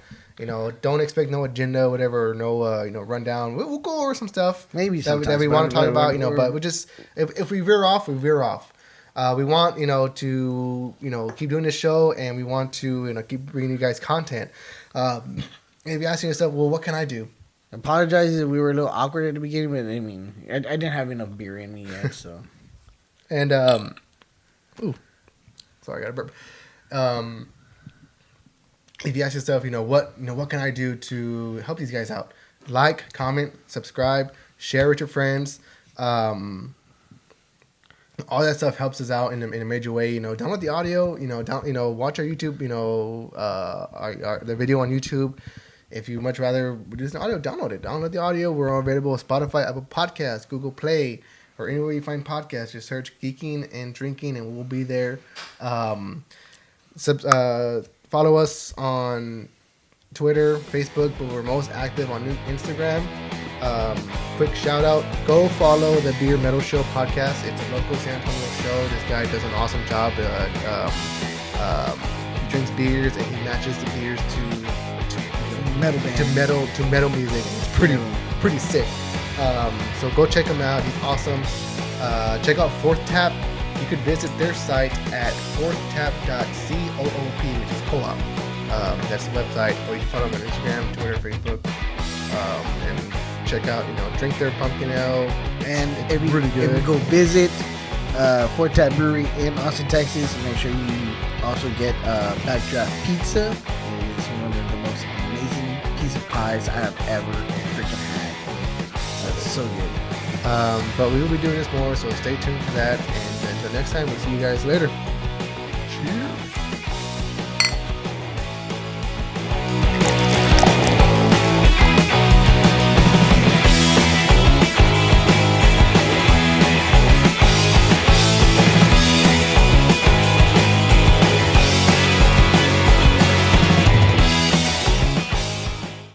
Don't expect no agenda, whatever, no rundown. We'll go over some stuff maybe that we want to talk about. But we just if we veer off, we veer off. We want to keep doing this show, and we want to keep bringing you guys content. If you're asking yourself, well, what can I do? Apologize if we were a little awkward at the beginning, but I mean, I didn't have enough beer in me yet, so. And sorry, I got a burp. If you ask yourself, what can I do to help these guys out? Like, comment, subscribe, share with your friends. All that stuff helps us out in a major way. Download the audio. Watch our YouTube. The video on YouTube. If you much rather reduce the audio, download it. Download the audio. We're available on Spotify, Apple Podcasts, Google Play, or anywhere you find podcasts. Just search Geekin and Drinking, and we'll be there. Follow us on Twitter, Facebook, but we're most active on Instagram. Quick shout out, go follow the Beer Metal Show podcast. It's a local San Antonio show. This guy does an awesome job. He drinks beers and he matches the beers to metal band. to metal music. It's pretty sick. So go check him out. He's awesome. Check out Fourth Tap. You could visit their site at fourthtap.coop, which is co-op. That's the website. Or you can follow them on Instagram, Twitter, Facebook, and check out, drink their pumpkin ale. And it's really good. If you go visit Fourth Tap Brewery in Austin, Texas, make sure you also get Backdraft Pizza. It's one of the most amazing piece of pies I have ever freaking had. That's so good. But we will be doing this more, so stay tuned for that. And until next time, we'll see you guys later.